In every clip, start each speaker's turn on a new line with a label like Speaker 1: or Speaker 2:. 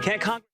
Speaker 1: Can't Congress?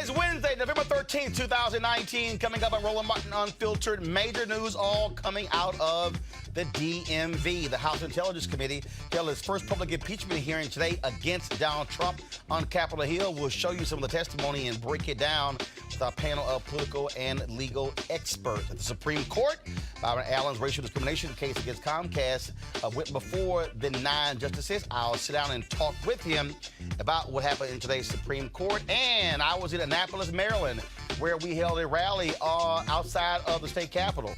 Speaker 1: is Wednesday, November 13th, 2019. Coming up on Roland Martin Unfiltered, major news all coming out of the DMV. The House Intelligence Committee held its first public impeachment hearing today against Donald Trump on Capitol Hill. We'll show you some of the testimony and break it down with our panel of political and legal experts. At the Supreme Court, Byron Allen's racial discrimination case against Comcast went before the 9 justices. I'll sit down and talk with him about what happened in today's Supreme Court. And I was in Annapolis, Maryland, where we held a rally outside of the state capitol,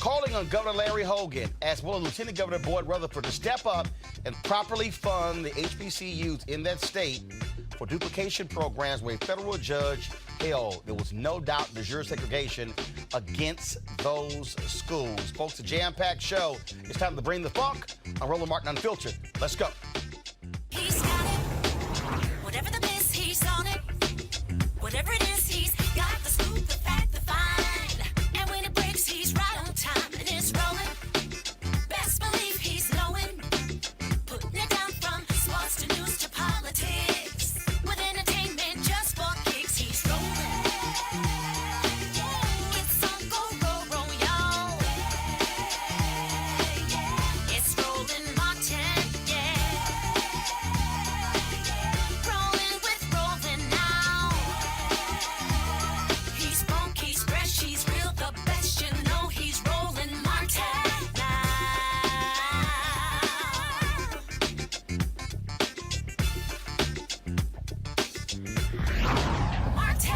Speaker 1: calling on Governor Larry Hogan, as well as Lieutenant Governor Boyd Rutherford, to step up and properly fund the HBCUs in that state for duplication programs where a federal judge held there was no doubt de jure segregation against those schools. Folks, a jam-packed show. It's time to bring the funk on Roland Martin Unfiltered. Let's go.
Speaker 2: He's got it. Whatever the miss, he's on it. Whatever it is, he's got the scoop, the fact, the find. And when it breaks, he's right on time and it's rolling. Best believe he's knowing. Putting it down from sports to news to politics. With entertainment just for kicks, he's rolling. It's on go, roll, y'all. It's Roland Martin, rolling with Roland now. He's funk, he's fresh, he's real, the best, you know he's Roland Martin now. Martin.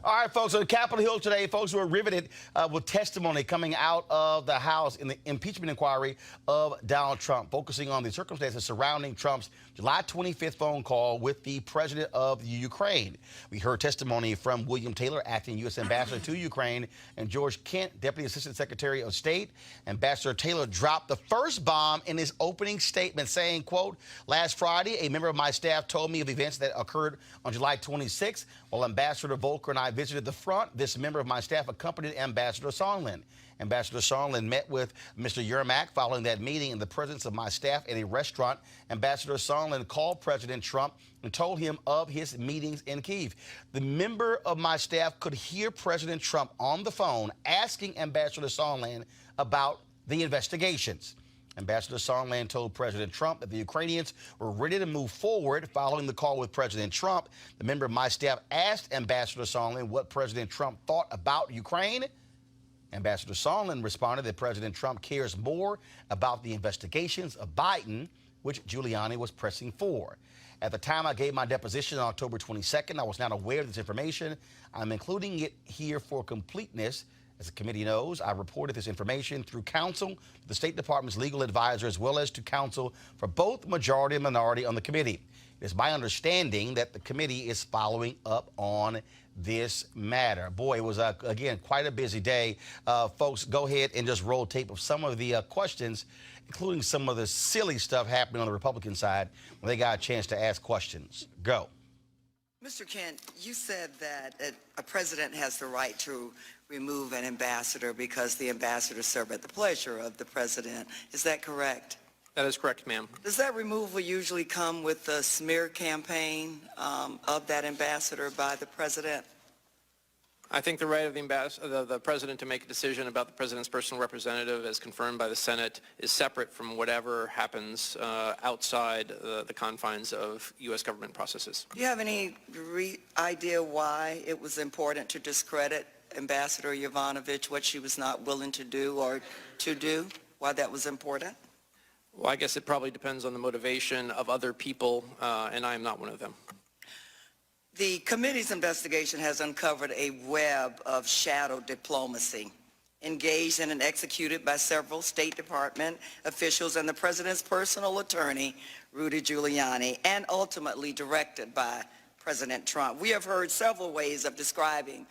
Speaker 1: All right, folks, on Capitol Hill today, folks were riveted with testimony coming out of the House in the impeachment inquiry of Donald Trump, focusing on the circumstances surrounding Trump's July 25th phone call with the president of Ukraine. We heard testimony from William Taylor, acting U.S. ambassador to Ukraine, and George Kent, Deputy Assistant Secretary of State. Ambassador Taylor dropped the first bomb in his opening statement, saying, quote, "Last Friday, a member of my staff told me of events that occurred on July 26th. While Ambassador Volker and I visited the front, this member of my staff accompanied Ambassador Sondland. Ambassador Sondland met with Mr. Yermak following that meeting in the presence of my staff at a restaurant. Ambassador Sondland called President Trump and told him of his meetings in Kyiv. The member of my staff could hear President Trump on the phone asking Ambassador Sondland about the investigations. Ambassador Sondland told President Trump that the Ukrainians were ready to move forward following the call with President Trump. The member of my staff asked Ambassador Sondland what President Trump thought about Ukraine. Ambassador Sondland responded that President Trump cares more about the investigations of Biden, which Giuliani was pressing for. At the time I gave my deposition on October 22nd, I was not aware of this information. I'm including it here for completeness. As the committee knows, I reported this information through counsel to the State Department's legal advisor, as well as to counsel for both majority and minority on the committee. It is my understanding that the committee is following up on this matter. Boy, it was, again, quite a busy day. Folks, go ahead and just roll tape of some of the questions, including some of the silly stuff happening on the Republican side when they got a chance to ask questions. Go.
Speaker 3: Mr. Kent, you said that a president has the right to remove an ambassador because the ambassador served at the pleasure of the president. Is that correct?
Speaker 4: That is correct, ma'am.
Speaker 3: Does that removal usually come with a smear campaign of that ambassador by the president?
Speaker 4: I think the right of the president to make a decision about the president's personal representative, as confirmed by the Senate, is separate from whatever happens outside the confines of U.S. government processes.
Speaker 3: Do you have any idea why it was important to discredit Ambassador Yovanovitch, what she was not willing to do or to do, why that was important?
Speaker 4: Well, I guess it probably depends on the motivation of other people, and I am not one of them.
Speaker 3: The committee's investigation has uncovered a web of shadow diplomacy engaged in and executed by several State Department officials and the president's personal attorney, Rudy Giuliani, and ultimately directed by President Trump. We have heard several ways of describing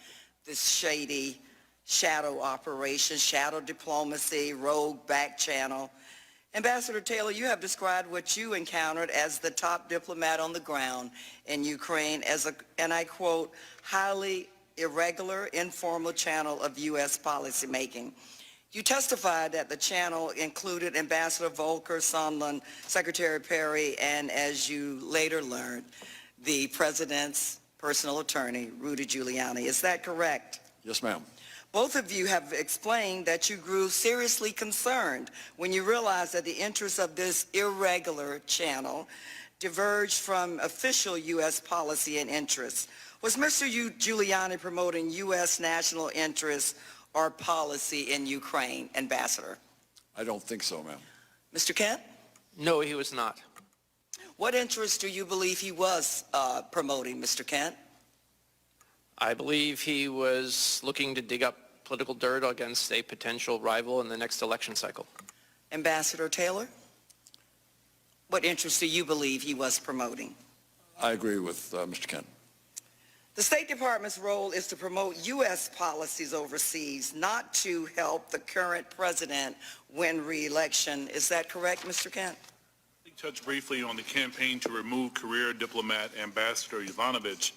Speaker 3: this shady shadow operation, shadow diplomacy, rogue back channel. Ambassador Taylor, you have described what you encountered as the top diplomat on the ground in Ukraine as a, and I quote, highly irregular, informal channel of U.S. policymaking. You testified that the channel included Ambassador Volker, Sondland, Secretary Perry, and as you later learned, the president's personal attorney, Rudy Giuliani. Is that correct?
Speaker 5: Yes, ma'am.
Speaker 3: Both of you have explained that you grew seriously concerned when you realized that the interests of this irregular channel diverged from official U.S. policy and interests. Was Mr. Giuliani promoting U.S. national interests or policy in Ukraine, Ambassador?
Speaker 5: I don't think so, ma'am.
Speaker 3: Mr. Kent?
Speaker 4: No, he was not.
Speaker 3: What interests do you believe he was promoting, Mr. Kent?
Speaker 4: I believe he was looking to dig up political dirt against a potential rival in the next election cycle.
Speaker 3: Ambassador Taylor? What interests do you believe he was promoting?
Speaker 5: I agree with Mr. Kent.
Speaker 3: The State Department's role is to promote U.S. policies overseas, not to help the current president win re-election. Is that correct, Mr. Kent?
Speaker 6: Touch briefly on the campaign to remove career diplomat Ambassador Yovanovitch.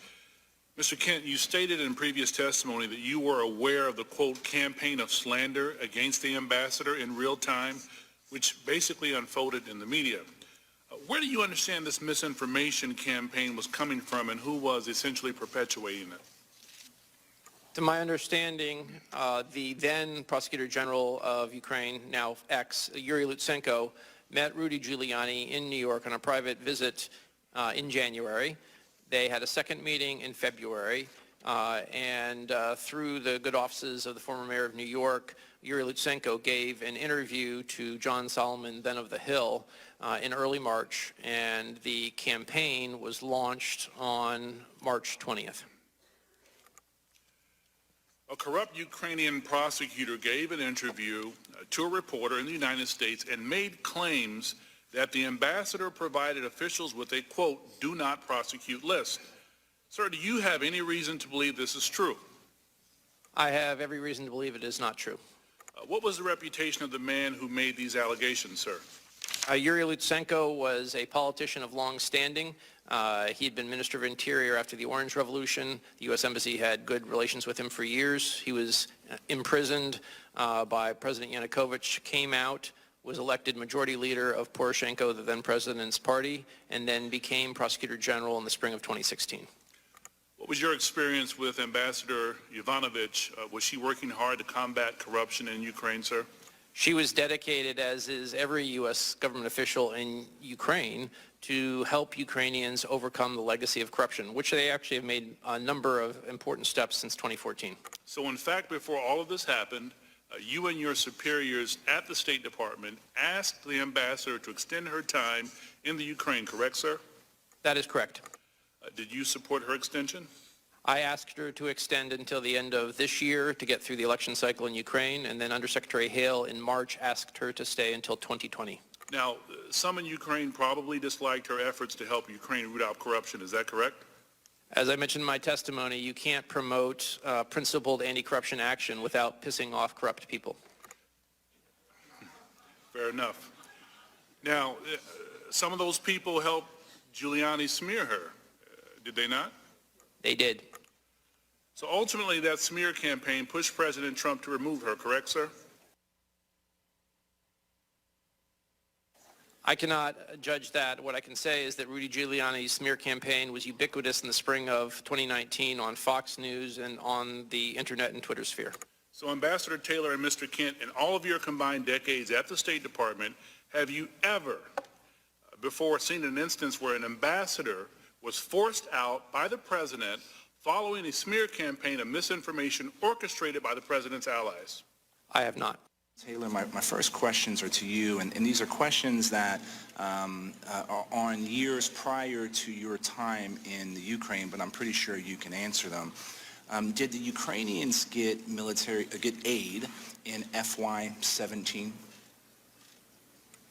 Speaker 6: Mr. Kent, you stated in previous testimony that you were aware of the, quote, campaign of slander against the ambassador in real time, which basically unfolded in the media. Where do you understand this misinformation campaign was coming from, and who was essentially perpetuating it?
Speaker 4: To my understanding, the then Prosecutor General of Ukraine, now ex, Yuri Lutsenko, met Rudy Giuliani in New York on a private visit in January. They had a second meeting in February, and through the good offices of the former mayor of New York, Yuri Lutsenko gave an interview to John Solomon, then of The Hill, in early March, and the campaign was launched on March 20th.
Speaker 6: A corrupt Ukrainian prosecutor gave an interview to a reporter in the United States and made claims that the ambassador provided officials with a, quote, do not prosecute list. Sir, do you have any reason to believe this is true?
Speaker 4: I have every reason to believe it is not true.
Speaker 6: What was the reputation of the man who made these allegations, sir?
Speaker 4: Yuri Lutsenko was a politician of long standing. He had been Minister of Interior after the Orange Revolution. The U.S. Embassy had good relations with him for years. He was imprisoned by President Yanukovych, came out, was elected majority leader of Poroshenko, the then president's party, and then became Prosecutor General in the spring of 2016.
Speaker 6: What was your experience with Ambassador Yovanovitch? Was she working hard to combat corruption in Ukraine, sir?
Speaker 4: She was dedicated, as is every U.S. government official in Ukraine, to help Ukrainians overcome the legacy of corruption, which they actually have made a number of important steps since 2014.
Speaker 6: So in fact, before all of this happened, you and your superiors at the State Department asked the ambassador to extend her time in the Ukraine, correct, sir?
Speaker 4: That is correct.
Speaker 6: Did you support her extension?
Speaker 4: I asked her to extend until the end of this year to get through the election cycle in Ukraine, and then Undersecretary Hale in March asked her to stay until 2020.
Speaker 6: Now, some in Ukraine probably disliked her efforts to help Ukraine root out corruption. Is that correct?
Speaker 4: As I mentioned in my testimony, you can't promote principled anti-corruption action without pissing off corrupt people.
Speaker 6: Fair enough. Now, some of those people helped Giuliani smear her, did they not?
Speaker 4: They did.
Speaker 6: So ultimately, that smear campaign pushed President Trump to remove her, correct, sir?
Speaker 4: I cannot judge that. What I can say is that Rudy Giuliani's smear campaign was ubiquitous in the spring of 2019 on Fox News and on the internet and Twitter sphere.
Speaker 6: So Ambassador Taylor and Mr. Kent, in all of your combined decades at the State Department, have you ever before seen an instance where an ambassador was forced out by the president following a smear campaign of misinformation orchestrated by the president's allies?
Speaker 4: I have not.
Speaker 7: Taylor, my first questions are to you, and these are questions that are on years prior to your time in the Ukraine, but I'm pretty sure you can answer them. Did the Ukrainians get aid in FY17?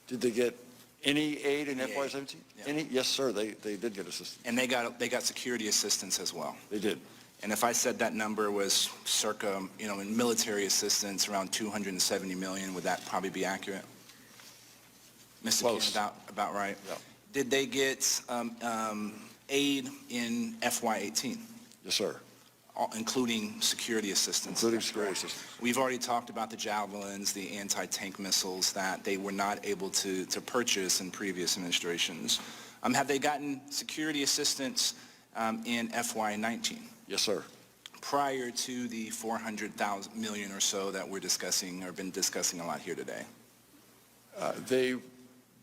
Speaker 5: Did they get any aid in
Speaker 7: Any aid.
Speaker 5: FY17?
Speaker 7: Yeah.
Speaker 5: Any? Yes, sir. They did get assistance.
Speaker 7: And they got security assistance as well.
Speaker 5: They did.
Speaker 7: And if I said that number was circa, in military assistance, around $270 million, would that probably be accurate? Mr.
Speaker 5: Close.
Speaker 7: King, about right?
Speaker 5: Yeah.
Speaker 7: Did they get aid in FY18,
Speaker 5: Yes, sir.
Speaker 7: including security assistance?
Speaker 5: Including security assistance.
Speaker 7: We've already talked about the javelins, the anti-tank missiles that they were not able to purchase in previous administrations. Have they gotten security assistance in FY19,
Speaker 5: Yes, sir.
Speaker 7: prior to the 400,000 million or so that we're discussing or been discussing a lot here today?
Speaker 5: They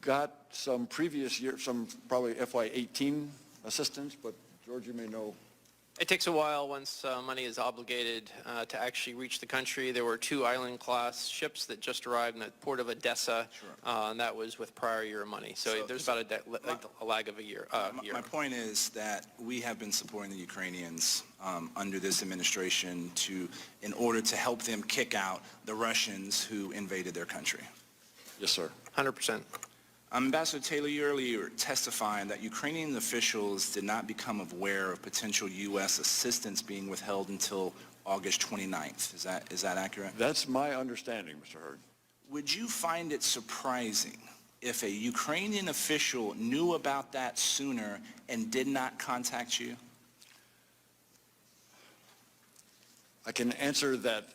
Speaker 5: got some previous year, some probably FY18 assistance, but George, you may know.
Speaker 4: It takes a while once money is obligated to actually reach the country. There were 2 island-class ships that just arrived in the port of Odessa, and that was with prior year money. So there's about a lag of a year.
Speaker 7: My point is that we have been supporting the Ukrainians under this administration in order to help them kick out the Russians who invaded their country.
Speaker 5: Yes, sir.
Speaker 4: 100%.
Speaker 7: Ambassador Taylor, you earlier testified that Ukrainian officials did not become aware of potential U.S. assistance being withheld until August 29th. Is that accurate?
Speaker 5: That's my understanding, Mr. Hurd.
Speaker 7: Would you find it surprising if a Ukrainian official knew about that sooner and did not contact you?
Speaker 5: I can answer that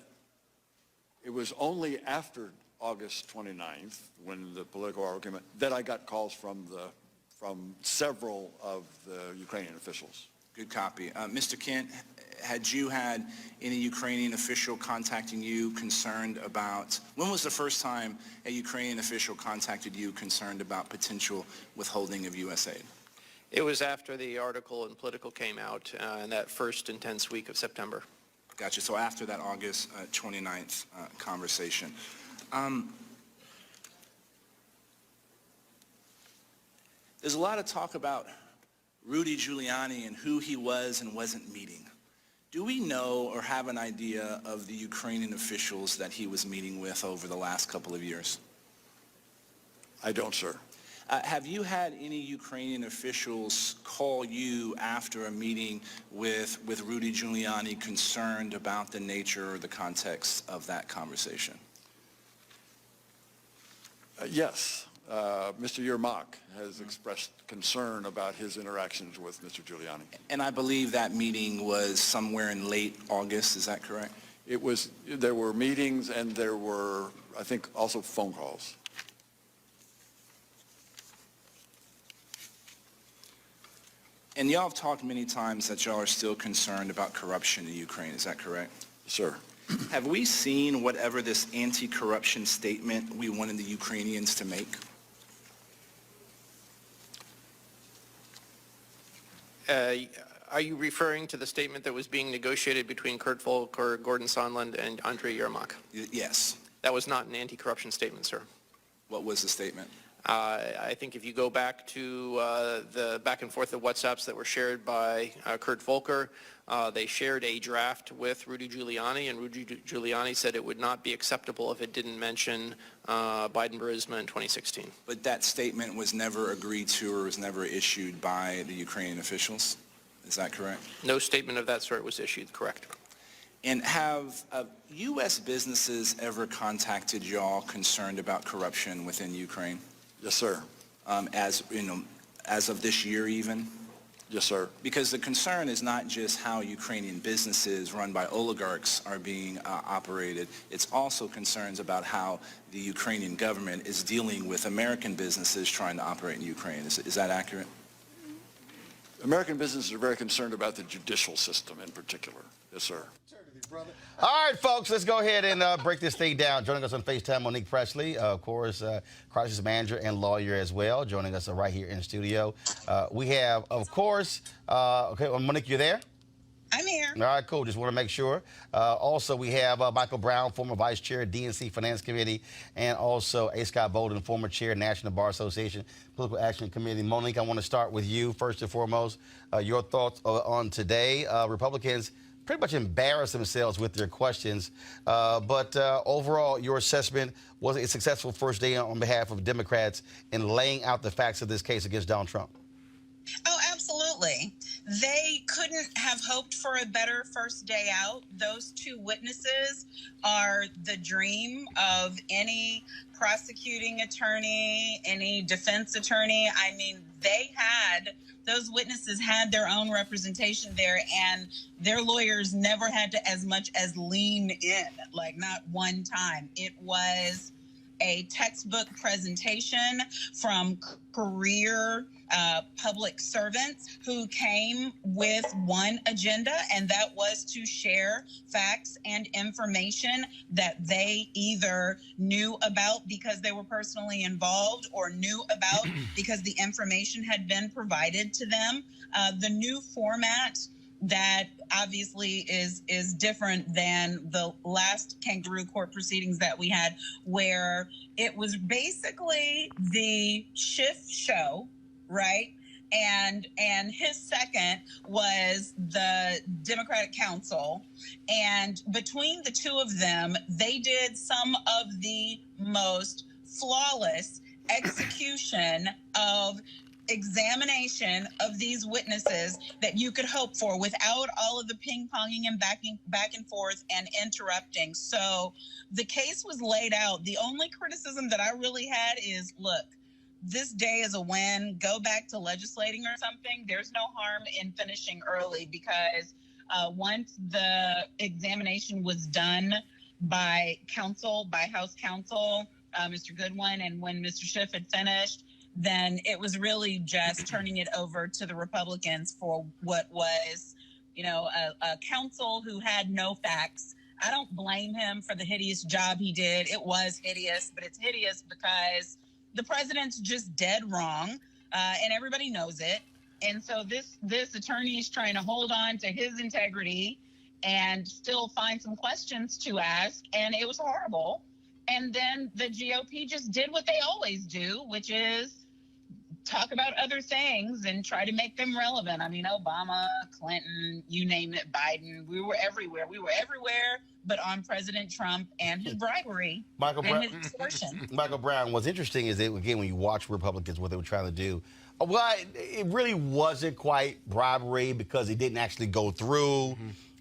Speaker 5: it was only after August 29th, when the political argument, that I got calls from several of the Ukrainian officials.
Speaker 7: Good copy. Mr. Kent, had you had any Ukrainian official contacting you concerned about, when was the first time a Ukrainian official contacted you concerned about potential withholding of U.S. aid?
Speaker 4: It was after the article in Political came out in that first intense week of September.
Speaker 7: Gotcha. So after that August 29th conversation. There's a lot of talk about Rudy Giuliani and who he was and wasn't meeting. Do we know or have an idea of the Ukrainian officials that he was meeting with over the last couple of years?
Speaker 5: I don't, sir.
Speaker 7: Have you had any Ukrainian officials call you after a meeting with Rudy Giuliani concerned about the nature or the context of that conversation?
Speaker 5: Yes. Mr. Yermak has expressed concern about his interactions with Mr. Giuliani.
Speaker 7: And I believe that meeting was somewhere in late August, is that correct?
Speaker 5: There were meetings and there were, I think, also phone calls.
Speaker 7: And y'all have talked many times that y'all are still concerned about corruption in Ukraine, is that correct?
Speaker 5: Sir.
Speaker 7: Have we seen whatever this anti-corruption statement we wanted the Ukrainians to make?
Speaker 4: Are you referring to the statement that was being negotiated between Kurt Volker, Gordon Sondland, and Andrei Yermak?
Speaker 7: Yes.
Speaker 4: That was not an anti-corruption statement, sir.
Speaker 7: What was the statement?
Speaker 4: I think if you go back to the back and forth of WhatsApps that were shared by Kurt Volker, they shared a draft with Rudy Giuliani, and Rudy Giuliani said it would not be acceptable if it didn't mention Biden-Burisma in 2016.
Speaker 7: But that statement was never agreed to or was never issued by the Ukrainian officials? Is that correct?
Speaker 4: No statement of that sort was issued, correct.
Speaker 7: And have U.S. businesses ever contacted y'all concerned about corruption within Ukraine?
Speaker 5: Yes, sir.
Speaker 7: As of this year even?
Speaker 5: Yes, sir.
Speaker 7: Because the concern is not just how Ukrainian businesses run by oligarchs are being operated. It's also concerns about how the Ukrainian government is dealing with American businesses trying to operate in Ukraine. Is that accurate?
Speaker 5: American businesses are very concerned about the judicial system in particular. Yes, sir.
Speaker 1: All right, folks, let's go ahead and break this thing down. Joining us on FaceTime, Monique Presley, of course, crisis manager and lawyer as well, joining us right here in the studio. We have, of course, okay, Monique, you there?
Speaker 8: I'm here.
Speaker 1: All right, cool. Just want to make sure. Also, we have Michael Brown, former vice chair, DNC Finance Committee, and also A. Scott Bolden, former chair, National Bar Association, Political Action Committee. Monique, I want to start with you first and foremost. Your thoughts on today. Republicans pretty much embarrassed themselves with their questions. But overall, your assessment, was it a successful first day on behalf of Democrats in laying out the facts of this case against Donald Trump?
Speaker 8: Oh, absolutely. They couldn't have hoped for a better first day out. Those two witnesses are the dream of any prosecuting attorney, any defense attorney. I mean, those witnesses had their own representation there, and their lawyers never had to as much as lean in, like not one time. It was a textbook presentation from career public servants who came with one agenda, and that was to share facts and information that they either knew about because they were personally involved or knew about because the information had been provided to them. The new format that obviously is different than the last kangaroo court proceedings that we had, where it was basically the Schiff show, right? And his second was the Democratic counsel. And between the two of them, they did some of the most flawless execution of examination of these witnesses that you could hope for without all of the ping-ponging and back and forth and interrupting. So the case was laid out. The only criticism that I really had is, look, this day is a win. Go back to legislating or something. There's no harm in finishing early, because once the examination was done by counsel, by House counsel, Mr. Goodwin, and when Mr. Schiff had finished, then it was really just turning it over to the Republicans for what was, a counsel who had no facts. I don't blame him for the hideous job he did. It was hideous, but it's hideous because the president's just dead wrong, and everybody knows it. And so this attorney is trying to hold on to his integrity and still find some questions to ask, and it was horrible. And then the GOP just did what they always do, which is talk about other things and try to make them relevant. I mean, Obama, Clinton, you name it, Biden, we were everywhere. We were everywhere but on President Trump and his bribery and his extortion.
Speaker 1: Michael Brown, what's interesting is that, again, when you watch Republicans, what they were trying to do, well, it really wasn't quite bribery because it didn't actually go through.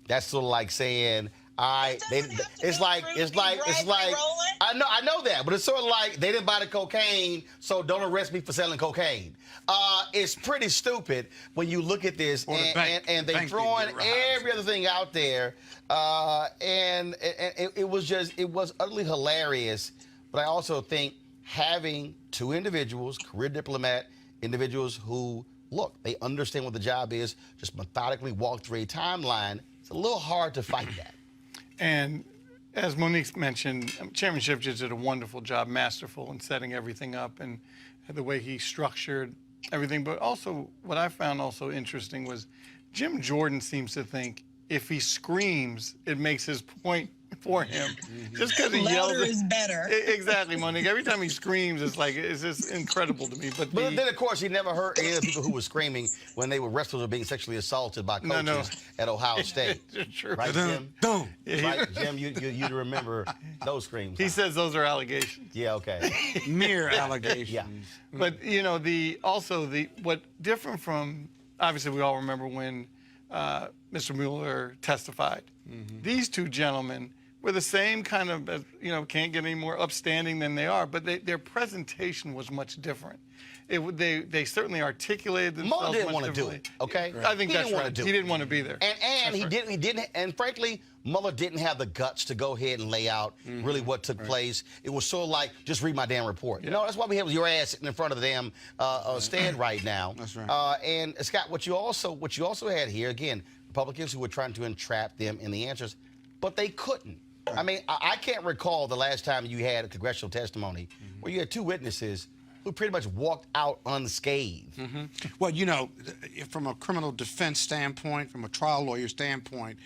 Speaker 1: That's sort of like saying, it's like I know that, but it's sort of like they didn't buy the cocaine, so don't arrest me for selling cocaine. It's pretty stupid when you look at this, and they throwing every other thing out there, and it was utterly hilarious. But I also think having two individuals, career diplomat individuals who look, they understand what the job is, just methodically walk through a timeline. It's a little hard to fight that.
Speaker 9: And as Monique mentioned, Chairman Schiff just did a wonderful job, masterful in setting everything up and the way he structured everything. But also, what I found also interesting was Jim Jordan seems to think if he screams, it makes his point for him. Just because he yells.
Speaker 8: Louder is better.
Speaker 9: Exactly, Monique. Every time he screams, it's just incredible to me. But
Speaker 1: then, of course, he never heard any of the people who were screaming when they were wrestlers or being sexually assaulted by coaches at Ohio State.
Speaker 9: True.
Speaker 1: Right, Jim? Right, Jim, you remember those screams.
Speaker 9: He says those are allegations.
Speaker 1: Yeah, okay.
Speaker 10: Mere allegations.
Speaker 1: Yeah.
Speaker 9: But, what different from, obviously we all remember when Mr. Mueller testified. These two gentlemen were the same kind of, can't get any more upstanding than they are, but their presentation was much different. They certainly articulated themselves.
Speaker 1: Mueller didn't want to do it, okay?
Speaker 9: I think that's right. He didn't want to be there.
Speaker 1: And he didn't, and frankly, Mueller didn't have the guts to go ahead and lay out really what took place. It was sort of like, just read my damn report.
Speaker 10: Yeah.
Speaker 1: That's why we have your ass sitting in front of the damn stand right now.
Speaker 10: That's right.
Speaker 1: And Scott, what you also had here, again, Republicans who were trying to entrap them in the answers, but they couldn't. I mean, I can't recall the last time you had a congressional testimony where you had two witnesses who pretty much walked out unscathed.
Speaker 10: Well, from a criminal defense standpoint, from a trial lawyer standpoint,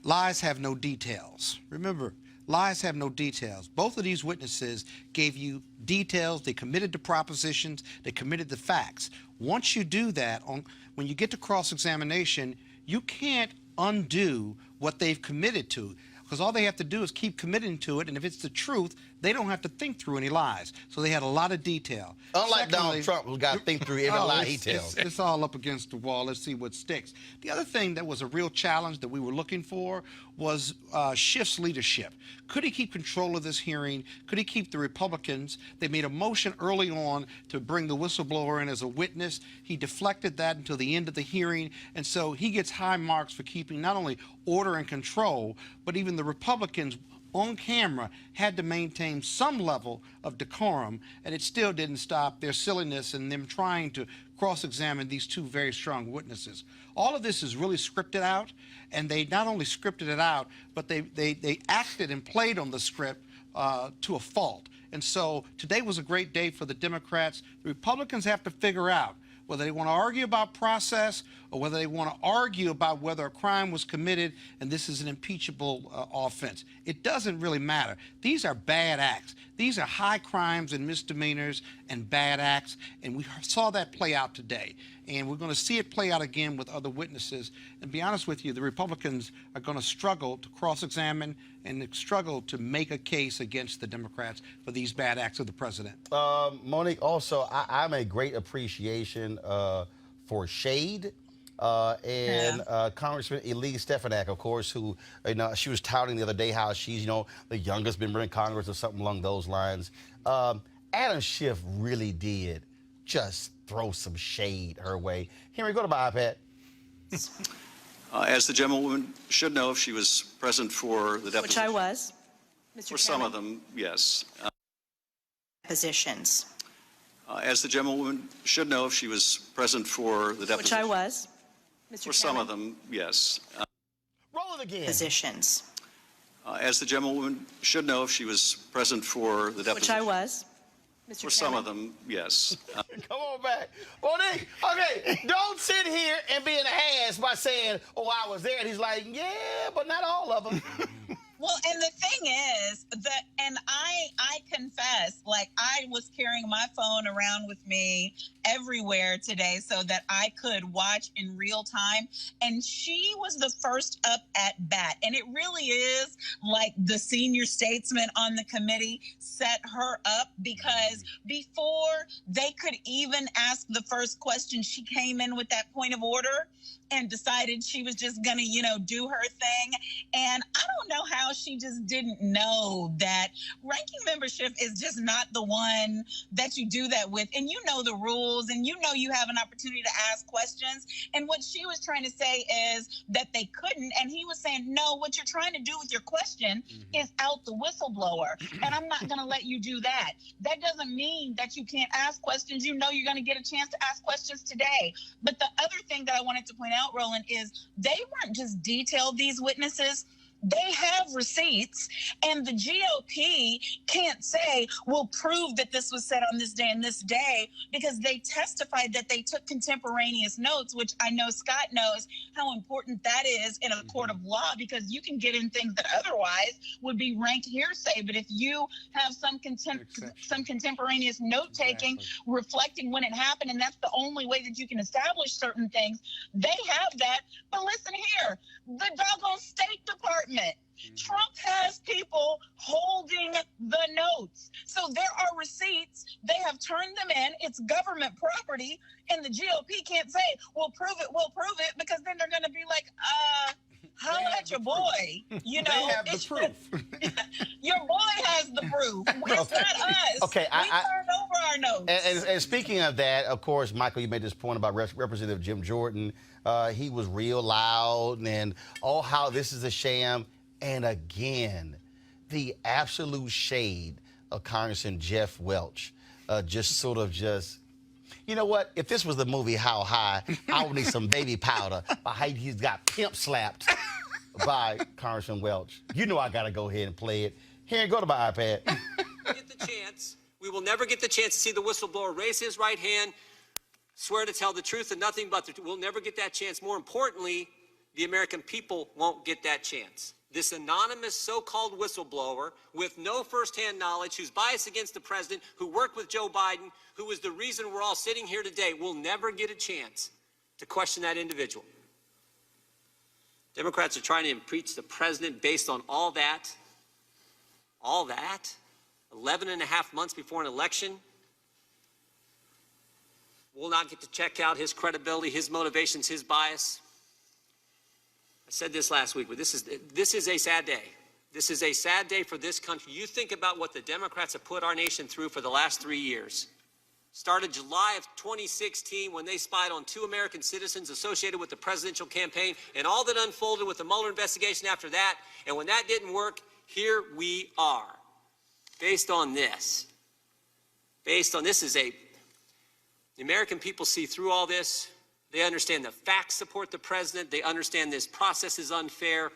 Speaker 10: lies have no details. Remember, lies have no details. Both of these witnesses gave you details. They committed to propositions. They committed to facts. Once you do that, when you get to cross-examination, you can't undo what they've committed to, because all they have to do is keep committing to it, and if it's the truth, they don't have to think through any lies. So they had a lot of detail.
Speaker 1: Unlike Donald Trump, who's got to think through every lie he tells.
Speaker 10: It's all up against the wall. Let's see what sticks. The other thing that was a real challenge that we were looking for was Schiff's leadership. Could he keep control of this hearing? Could he keep the Republicans? They made a motion early on to bring the whistleblower in as a witness. He deflected that until the end of the hearing, and so he gets high marks for keeping not only order and control, but even the Republicans on camera had to maintain some level of decorum, and it still didn't stop their silliness and them trying to cross-examine these two very strong witnesses. All of this is really scripted out, and they not only scripted it out, but they acted and played on the script to a fault. And so today was a great day for the Democrats. The Republicans have to figure out whether they want to argue about process or whether they want to argue about whether a crime was committed and this is an impeachable offense. It doesn't really matter. These are bad acts. These are high crimes and misdemeanors and bad acts, and we saw that play out today. And we're going to see it play out again with other witnesses. And to be honest with you, the Republicans are going to struggle to cross-examine and struggle to make a case against the Democrats for these bad acts of the president.
Speaker 1: Monique, also, I'm a great appreciation for shade. Congressman Elise Stefanik, of course, who, she was touting the other day how she's, the youngest member in Congress or something along those lines. Adam Schiff really did just throw some shade her way. Henry, go to my iPad.
Speaker 11: As the gentlewoman should know if she was present for the deposition.
Speaker 12: Which I was, Mr.
Speaker 11: For some of them, yes.
Speaker 12: Positions.
Speaker 11: As the gentlewoman should know if she was present for the deposition.
Speaker 12: Which I was, Mr.
Speaker 11: For some of them, yes.
Speaker 1: Roll it again.
Speaker 12: Positions.
Speaker 11: As the gentlewoman should know if she was present for the deposition.
Speaker 12: Which I was, Mr.
Speaker 11: For some of them, yes.
Speaker 1: Come on back. Monique, okay, don't sit here and be an ass by saying, oh, I was there. And he's like, yeah, but not all of them.
Speaker 8: Well, and the thing is that, and I confess, like, I was carrying my phone around with me everywhere today so that I could watch in real time. And she was the first up at bat. And it really is like the senior statesman on the committee set her up, because before they could even ask the first question, she came in with that point of order and decided she was just going to, do her thing. And I don't know how she just didn't know that ranking membership is just not the one that you do that with. And you know the rules, and you know you have an opportunity to ask questions. And what she was trying to say is that they couldn't. And he was saying, no, what you're trying to do with your question is out the whistleblower. And I'm not going to let you do that. That doesn't mean that you can't ask questions. You know you're going to get a chance to ask questions today. But the other thing that I wanted to point out, Roland, is they weren't just detailed, these witnesses. They have receipts, and the GOP can't say, we'll prove that this was said on this day and this day, because they testified that they took contemporaneous notes, which I know Scott knows how important that is in a court of law, because you can get in things that otherwise would be ranked hearsay. But if you have some contemporaneous note-taking reflecting when it happened, and that's the only way that you can establish certain things, they have that. But listen here, the doggone State Department, Trump has people holding the notes. So there are receipts. They have turned them in. It's government property. And the GOP can't say, we'll prove it, because then they're going to be like, holla at your boy.
Speaker 1: They have the proof.
Speaker 8: Your boy has the proof. It's not us.
Speaker 1: Okay,
Speaker 8: we turned over our notes.
Speaker 1: And speaking of that, of course, Michael, you made this point about Representative Jim Jordan. He was real loud and, how this is a sham. And again, the absolute shade of Congressman Jeff Welch, you know what? If this was the movie How High, I would need some baby powder by how he's got pimp slapped by Congressman Welch. You know I got to go ahead and play it. Here, go to my iPad.
Speaker 13: Get the chance. We will never get the chance to see the whistleblower raise his right hand, swear to tell the truth and nothing but the truth. We'll never get that chance. More importantly, the American people won't get that chance. This anonymous so-called whistleblower with no firsthand knowledge, who's biased against the president, who worked with Joe Biden, who is the reason we're all sitting here today, will never get a chance to question that individual. Democrats are trying to impeach the president based on all that, 11 and a half months before an election. We'll not get to check out his credibility, his motivations, his bias. I said this last week, but this is a sad day. This is a sad day for this country. You think about what the Democrats have put our nation through for the last 3 years. Started July of 2016 when they spied on 2 American citizens associated with the presidential campaign, and all that unfolded with the Mueller investigation after that. And when that didn't work, here we are, based on this. The American people see through all this. They understand the facts support the president. They understand this process is unfair,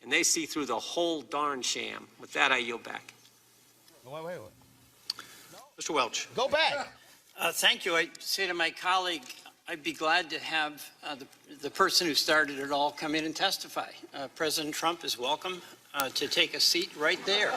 Speaker 13: and they see through the whole darn sham. With that, I yield back.
Speaker 1: Wait.
Speaker 11: Mr. Welch.
Speaker 1: Go back.
Speaker 14: Thank you. I say to my colleague, I'd be glad to have the person who started it all come in and testify. President Trump is welcome to take a seat right there.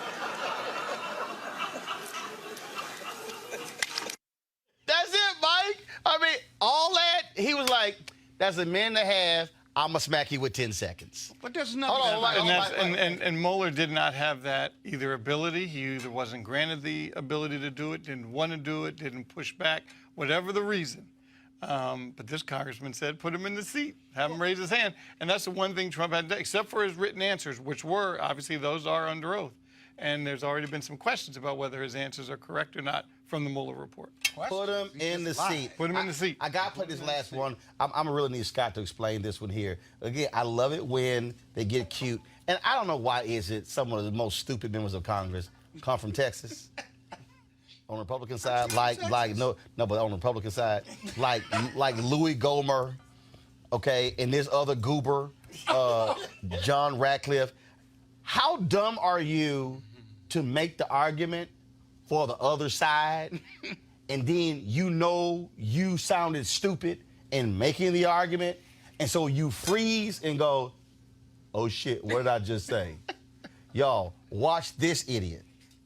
Speaker 1: That's it, Mike. I mean, all that, he was like, that's a minute and a half. I'm going to smack you with 10 seconds.
Speaker 10: But there's nothing.
Speaker 9: And Mueller did not have that either ability. He either wasn't granted the ability to do it, didn't want to do it, didn't push back, whatever the reason. But this congressman said, put him in the seat, have him raise his hand. And that's the one thing Trump had done, except for his written answers, which were, obviously, those are under oath. And there's already been some questions about whether his answers are correct or not from the Mueller report.
Speaker 1: Put him in the seat.
Speaker 9: Put him in the seat.
Speaker 1: I got to play this last one. I'm going to really need Scott to explain this one here. Again, I love it when they get cute. And I don't know why is it some of the most stupid members of Congress come from Texas. On the Republican side, but on the Republican side, like Louis Gohmert, okay, and this other goober, John Ratcliffe. How dumb are you to make the argument for the other side, and then you sounded stupid in making the argument, and so you freeze and go, oh shit, what did I just say? Y'all, watch this idiot.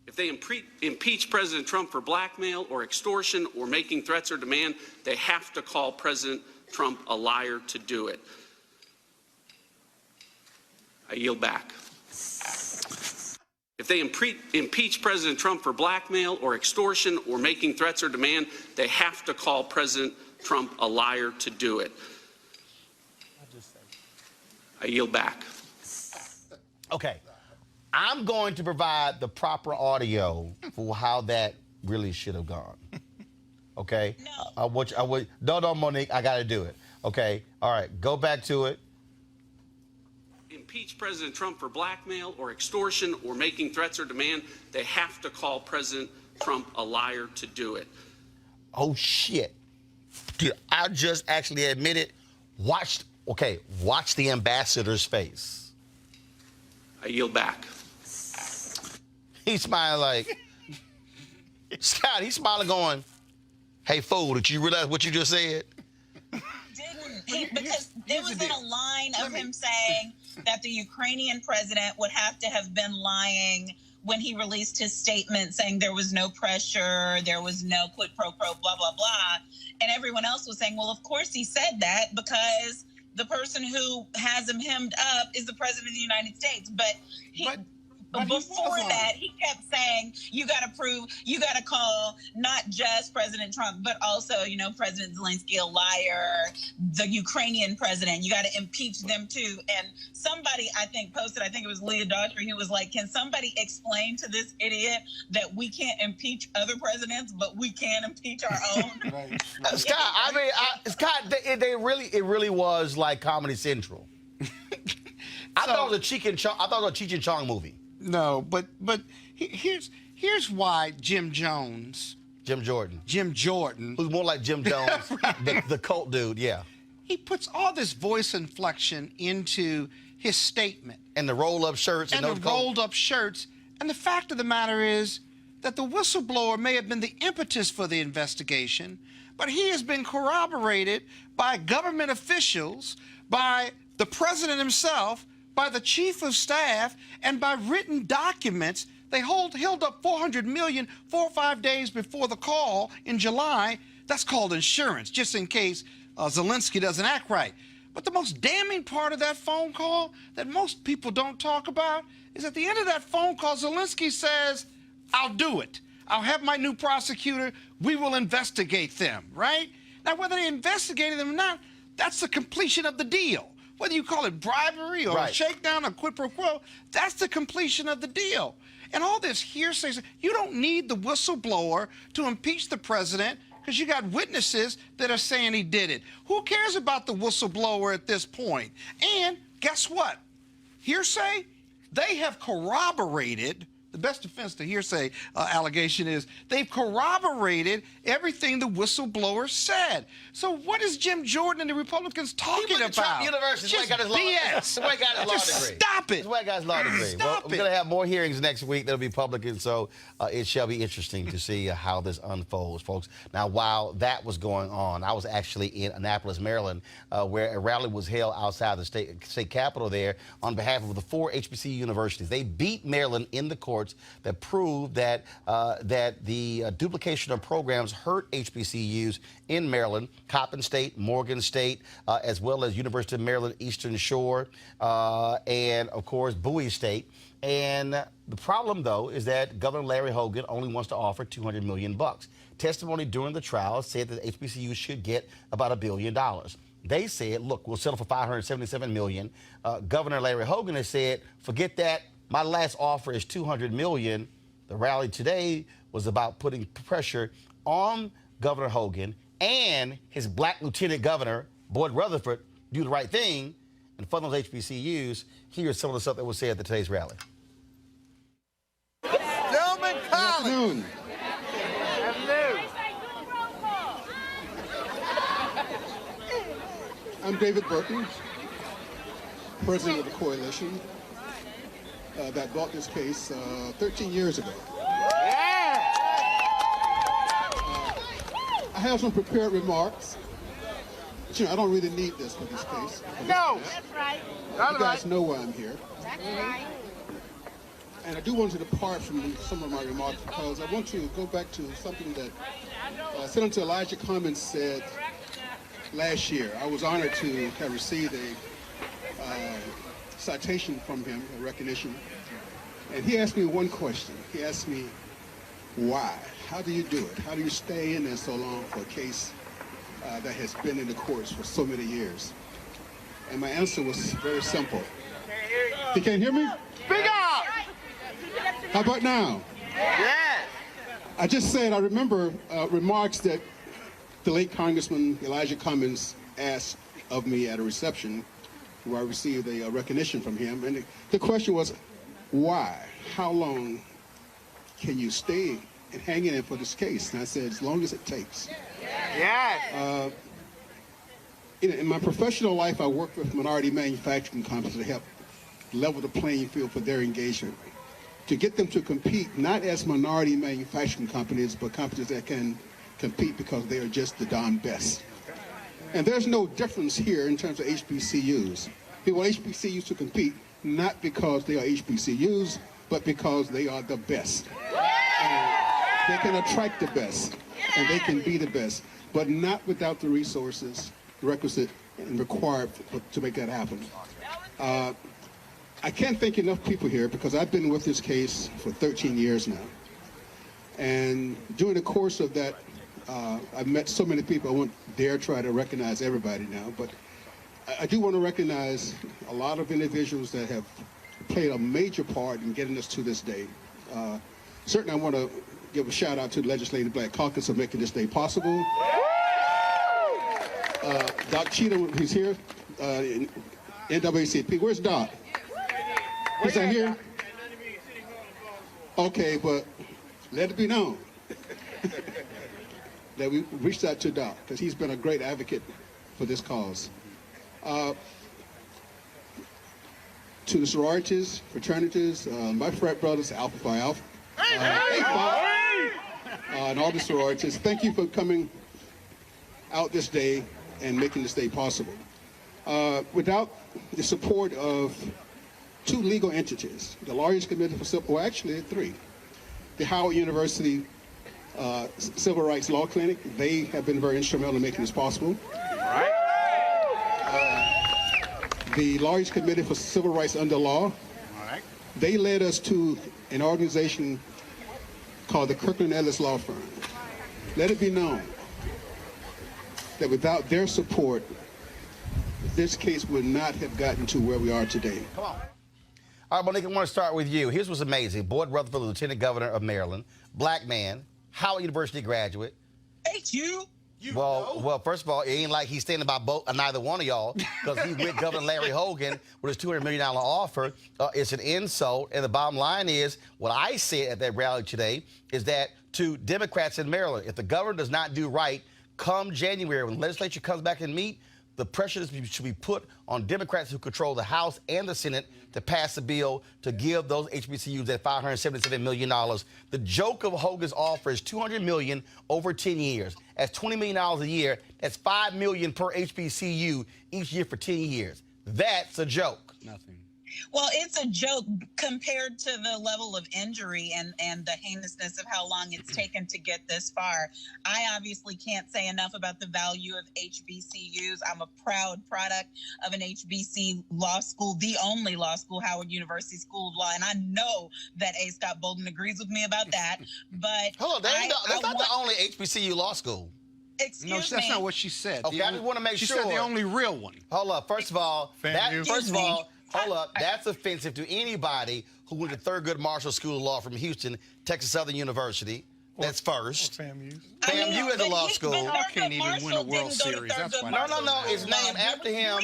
Speaker 15: If they impeach President Trump for blackmail or extortion or making threats or demand, they have to call President Trump a liar to do it. I yield back. If they impeach President Trump for blackmail or extortion or making threats or demand, they have to call President Trump a liar to do it. I yield back.
Speaker 1: Okay. I'm going to provide the proper audio for how that really should have gone. Okay? No, Monique, I got to do it. Okay? All right, go back to it.
Speaker 15: Impeach President Trump for blackmail or extortion or making threats or demand, they have to call President Trump a liar to do it.
Speaker 1: Oh, shit. Dude, I just actually admitted, watch the ambassador's face.
Speaker 15: I yield back.
Speaker 1: He's smiling like, Scott, he's smiling going, hey, fool, did you realize what you just said?
Speaker 8: Because there wasn't a line of him saying that the Ukrainian president would have to have been lying when he released his statement saying there was no pressure, there was no quid pro quo, blah, blah, blah. And everyone else was saying, well, of course he said that because the person who has him hemmed up is the president of the United States. But before that, he kept saying, you got to call not just President Trump, but also, President Zelensky a liar, the Ukrainian president. You got to impeach them too. And somebody, I think, posted, I think it was Leah Daughtry, who was like, can somebody explain to this idiot that we can't impeach other presidents, but we can impeach our own?
Speaker 1: Right. Scott, it really was like Comedy Central. I thought it was a Cheech and Chong movie.
Speaker 10: No, but here's why Jim Jordan,
Speaker 1: who's more like Jim Jones, the cult dude, yeah.
Speaker 10: He puts all this voice inflection into his statement.
Speaker 1: And the roll-up shirts.
Speaker 10: And the rolled-up shirts. And the fact of the matter is that the whistleblower may have been the impetus for the investigation, but he has been corroborated by government officials, by the president himself, by the chief of staff, and by written documents. They held up $400 million 4 or 5 days before the call in July. That's called insurance, just in case Zelensky doesn't act right. But the most damning part of that phone call that most people don't talk about is at the end of that phone call, Zelensky says, I'll do it. I'll have my new prosecutor. We will investigate them, right? Now, whether they investigated them or not, that's the completion of the deal. Whether you call it bribery or a shakedown or quid pro quo, that's the completion of the deal. And all this hearsay, you don't need the whistleblower to impeach the president because you got witnesses that are saying he did it. Who cares about the whistleblower at this point? And guess what? Hearsay They have corroborated. The best defense to hearsay allegation is they've corroborated everything the whistleblower said. So what is Jim Jordan and the Republicans talking about?
Speaker 1: Trump University.
Speaker 10: Just BS.
Speaker 1: This white got his law degree.
Speaker 10: Stop it.
Speaker 1: This white guy's law degree. Well, we're going to have more hearings next week that'll be public, and so it shall be interesting to see how this unfolds, folks. Now, while that was going on, I was actually in Annapolis, Maryland, where a rally was held outside the state capitol there on behalf of the 4 HBCU universities. They beat Maryland in the courts that proved that the duplication of programs hurt HBCUs in Maryland, Coppin State, Morgan State, as well as University of Maryland Eastern Shore, and, of course, Bowie State. And the problem, though, is that Governor Larry Hogan only wants to offer $200 million. Testimony during the trial said that HBCUs should get about $1 billion. They said, look, we'll settle for $577 million. Governor Larry Hogan has said, forget that. My last offer is $200 million. The rally today was about putting pressure on Governor Hogan and his black lieutenant governor, Boyd Rutherford, do the right thing and fund those HBCUs. Here's some of the stuff that was said at today's rally.
Speaker 16: Gentlemen, Collins.
Speaker 17: I'm David Burton, president of the coalition that brought this case 13 years ago. I have some prepared remarks. But, I don't really need this for this case.
Speaker 16: No! That's right.
Speaker 17: You guys know why I'm here.
Speaker 16: That's right.
Speaker 17: And I do want to depart from some of my remarks because I want to go back to something that Senator Elijah Cummings said last year. I was honored to have received a citation from him, a recognition. And he asked me one question. He asked me, why? How do you do it? How do you stay in there so long for a case that has been in the courts for so many years? And my answer was very simple. You can't hear me?
Speaker 16: Speak up!
Speaker 17: How about now?
Speaker 16: Yes!
Speaker 17: I just said I remember remarks that the late Congressman Elijah Cummings asked of me at a reception where I received a recognition from him. And the question was, why? How long can you stay and hang in there for this case? And I said, as long as it takes.
Speaker 16: Yes!
Speaker 17: In my professional life, I work with minority manufacturing companies to help level the playing field for their engagement, to get them to compete not as minority manufacturing companies, but companies that can compete because they are just the darn best. And there's no difference here in terms of HBCUs. We want HBCUs to compete not because they are HBCUs, but because they are the best. And they can attract the best, and they can be the best, but not without the resources requisite and required to make that happen. I can't thank enough people here because I've been with this case for 13 years now. And during the course of that, I've met so many people. I won't dare try to recognize everybody now, but I do want to recognize a lot of individuals that have played a major part in getting us to this day. Certainly I want to give a shout out to the Legislative Black Caucus for making this day possible. Doc Cheatham, who's here, NAACP. Where's Doc? He's not here? Okay, but let it be known that we reached out to Doc because he's been a great advocate for this cause. To the sororities, fraternities, my frat brothers, Alpha Phi Alpha, and all the sororities, thank you for coming out this day and making this day possible. Without the support of two legal entities, the Lawyers Committee for Civil, well actually 3, the Howard University Civil Rights Law Clinic, they have been very instrumental in making this possible. The Lawyers Committee for Civil Rights Under Law, they led us to an organization called the Kirkland Ellis Law Firm. Let it be known that without their support, this case would not have gotten to where we are today.
Speaker 1: Come on. All right, Monique, I want to start with you. Here's what's amazing. Boyd Rutherford, Lieutenant Governor of Maryland, black man, Howard University graduate.
Speaker 18: Hate you.
Speaker 1: Well, first of all, it ain't like he's standing by neither one of y'all, because he with Governor Larry Hogan with his $200 million offer. It's an insult. And the bottom line is, what I said at that rally today is that to Democrats in Maryland, if the governor does not do right, come January, when the legislature comes back and meet, the pressure should be put on Democrats who control the House and the Senate to pass a bill to give those HBCUs that $577 million. The joke of Hogan's offer is $200 million over 10 years. That's $20 million a year. That's $5 million per HBCU each year for 10 years. That's a joke.
Speaker 10: Nothing.
Speaker 8: Well, it's a joke compared to the level of injury and the heinousness of how long it's taken to get this far. I obviously can't say enough about the value of HBCUs. I'm a proud product of an HBC law school, the only law school, Howard University School of Law, and I know that A. Scott Bolden agrees with me about that. But
Speaker 1: hold on, that's not the only HBCU law school.
Speaker 8: Excuse
Speaker 10: no, that's not what she said.
Speaker 1: Okay, I just want to make sure.
Speaker 10: She said the only real one.
Speaker 1: Hold up. First of all, hold up. That's offensive to anybody who went to Thurgood Marshall School of Law from Houston, Texas Southern University. That's first.
Speaker 9: FAMU.
Speaker 1: FAMU is a law school.
Speaker 10: I can't even win a World Series. That's why.
Speaker 1: No. It's named after him.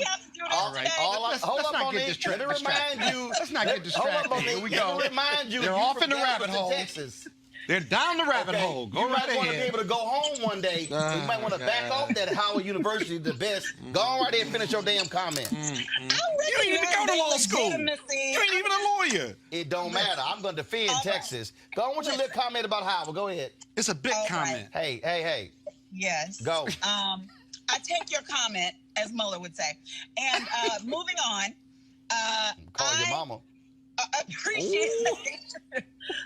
Speaker 10: All right.
Speaker 1: Hold up on it. Let me remind you. Let's not get distracted. Here we go. Let me remind you.
Speaker 10: They're off in the rabbit hole.
Speaker 1: Texas.
Speaker 10: They're down the rabbit hole. Go right ahead.
Speaker 1: You might want to be able to go home one day. You might want to back off that Howard University, the best. Go on right there and finish your damn comment.
Speaker 10: You ain't even go to law school. You ain't even a lawyer.
Speaker 1: It don't matter. I'm going to defend Texas. Go on with your little comment about Howard. Go ahead.
Speaker 10: It's a big comment.
Speaker 1: Right. Hey.
Speaker 8: Yes.
Speaker 1: Go.
Speaker 8: I take your comment, as Mueller would say. And moving on.
Speaker 1: Call your mama.
Speaker 8: Appreciate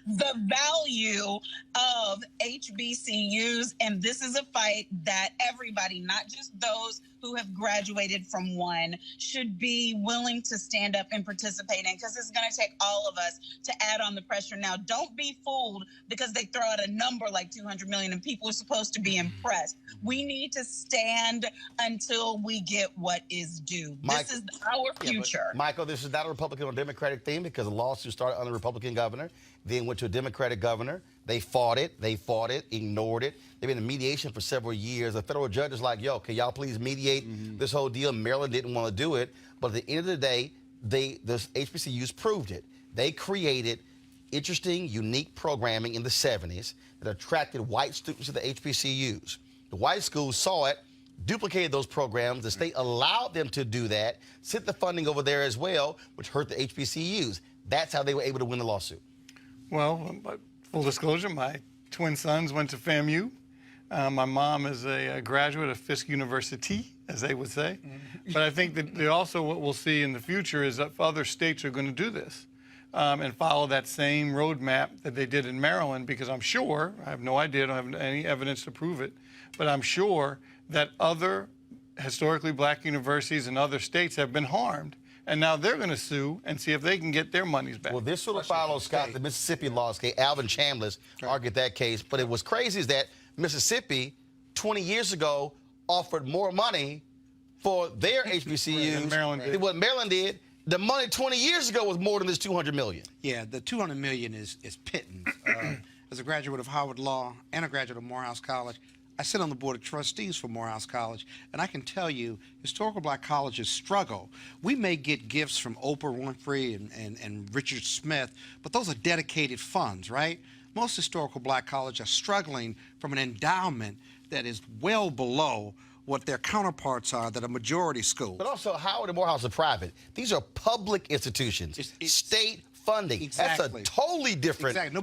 Speaker 8: the value of HBCUs, and this is a fight that everybody, not just those who have graduated from one, should be willing to stand up and participate in, because it's going to take all of us to add on the pressure. Now, don't be fooled because they throw out a number like 200 million and people are supposed to be impressed. We need to stand until we get what is due. This is our future.
Speaker 1: Michael, this is not a Republican or Democratic thing, because the lawsuit started under a Republican governor, then went to a Democratic governor. They fought it, ignored it. They've been in mediation for several years. A federal judge is like, yo, can y'all please mediate this whole deal? Maryland didn't want to do it. But at the end of the day, the HBCUs proved it. They created interesting, unique programming in the 70s that attracted white students to the HBCUs. The white schools saw it, duplicated those programs. The state allowed them to do that, sent the funding over there as well, which hurt the HBCUs. That's how they were able to win the lawsuit.
Speaker 9: Well, full disclosure, my twin sons went to FAMU. My mom is a graduate of Fisk University, as they would say. But I think that also what we'll see in the future is that other states are going to do this and follow that same roadmap that they did in Maryland, because I'm sure, I have no idea, I don't have any evidence to prove it, but I'm sure that other historically black universities in other states have been harmed. And now they're going to sue and see if they can get their monies back.
Speaker 1: Well, this sort of follows, Scott, the Mississippi law case. Alvin Chambliss argued that case. But it was crazy is that Mississippi, 20 years ago, offered more money for their HBCUs than what Maryland did. The money 20 years ago was more than this $200 million.
Speaker 10: Yeah, the $200 million is pittance. As a graduate of Howard Law and a graduate of Morehouse College, I sit on the board of trustees for Morehouse College, and I can tell you, historical black colleges struggle. We may get gifts from Oprah Winfrey and Richard Smith, but those are dedicated funds, right? Most historical black colleges are struggling from an endowment that is well below what their counterparts are that are majority schools.
Speaker 1: But also, Howard and Morehouse are private. These are public institutions, state funding.
Speaker 10: Exactly.
Speaker 1: That's a totally different funding.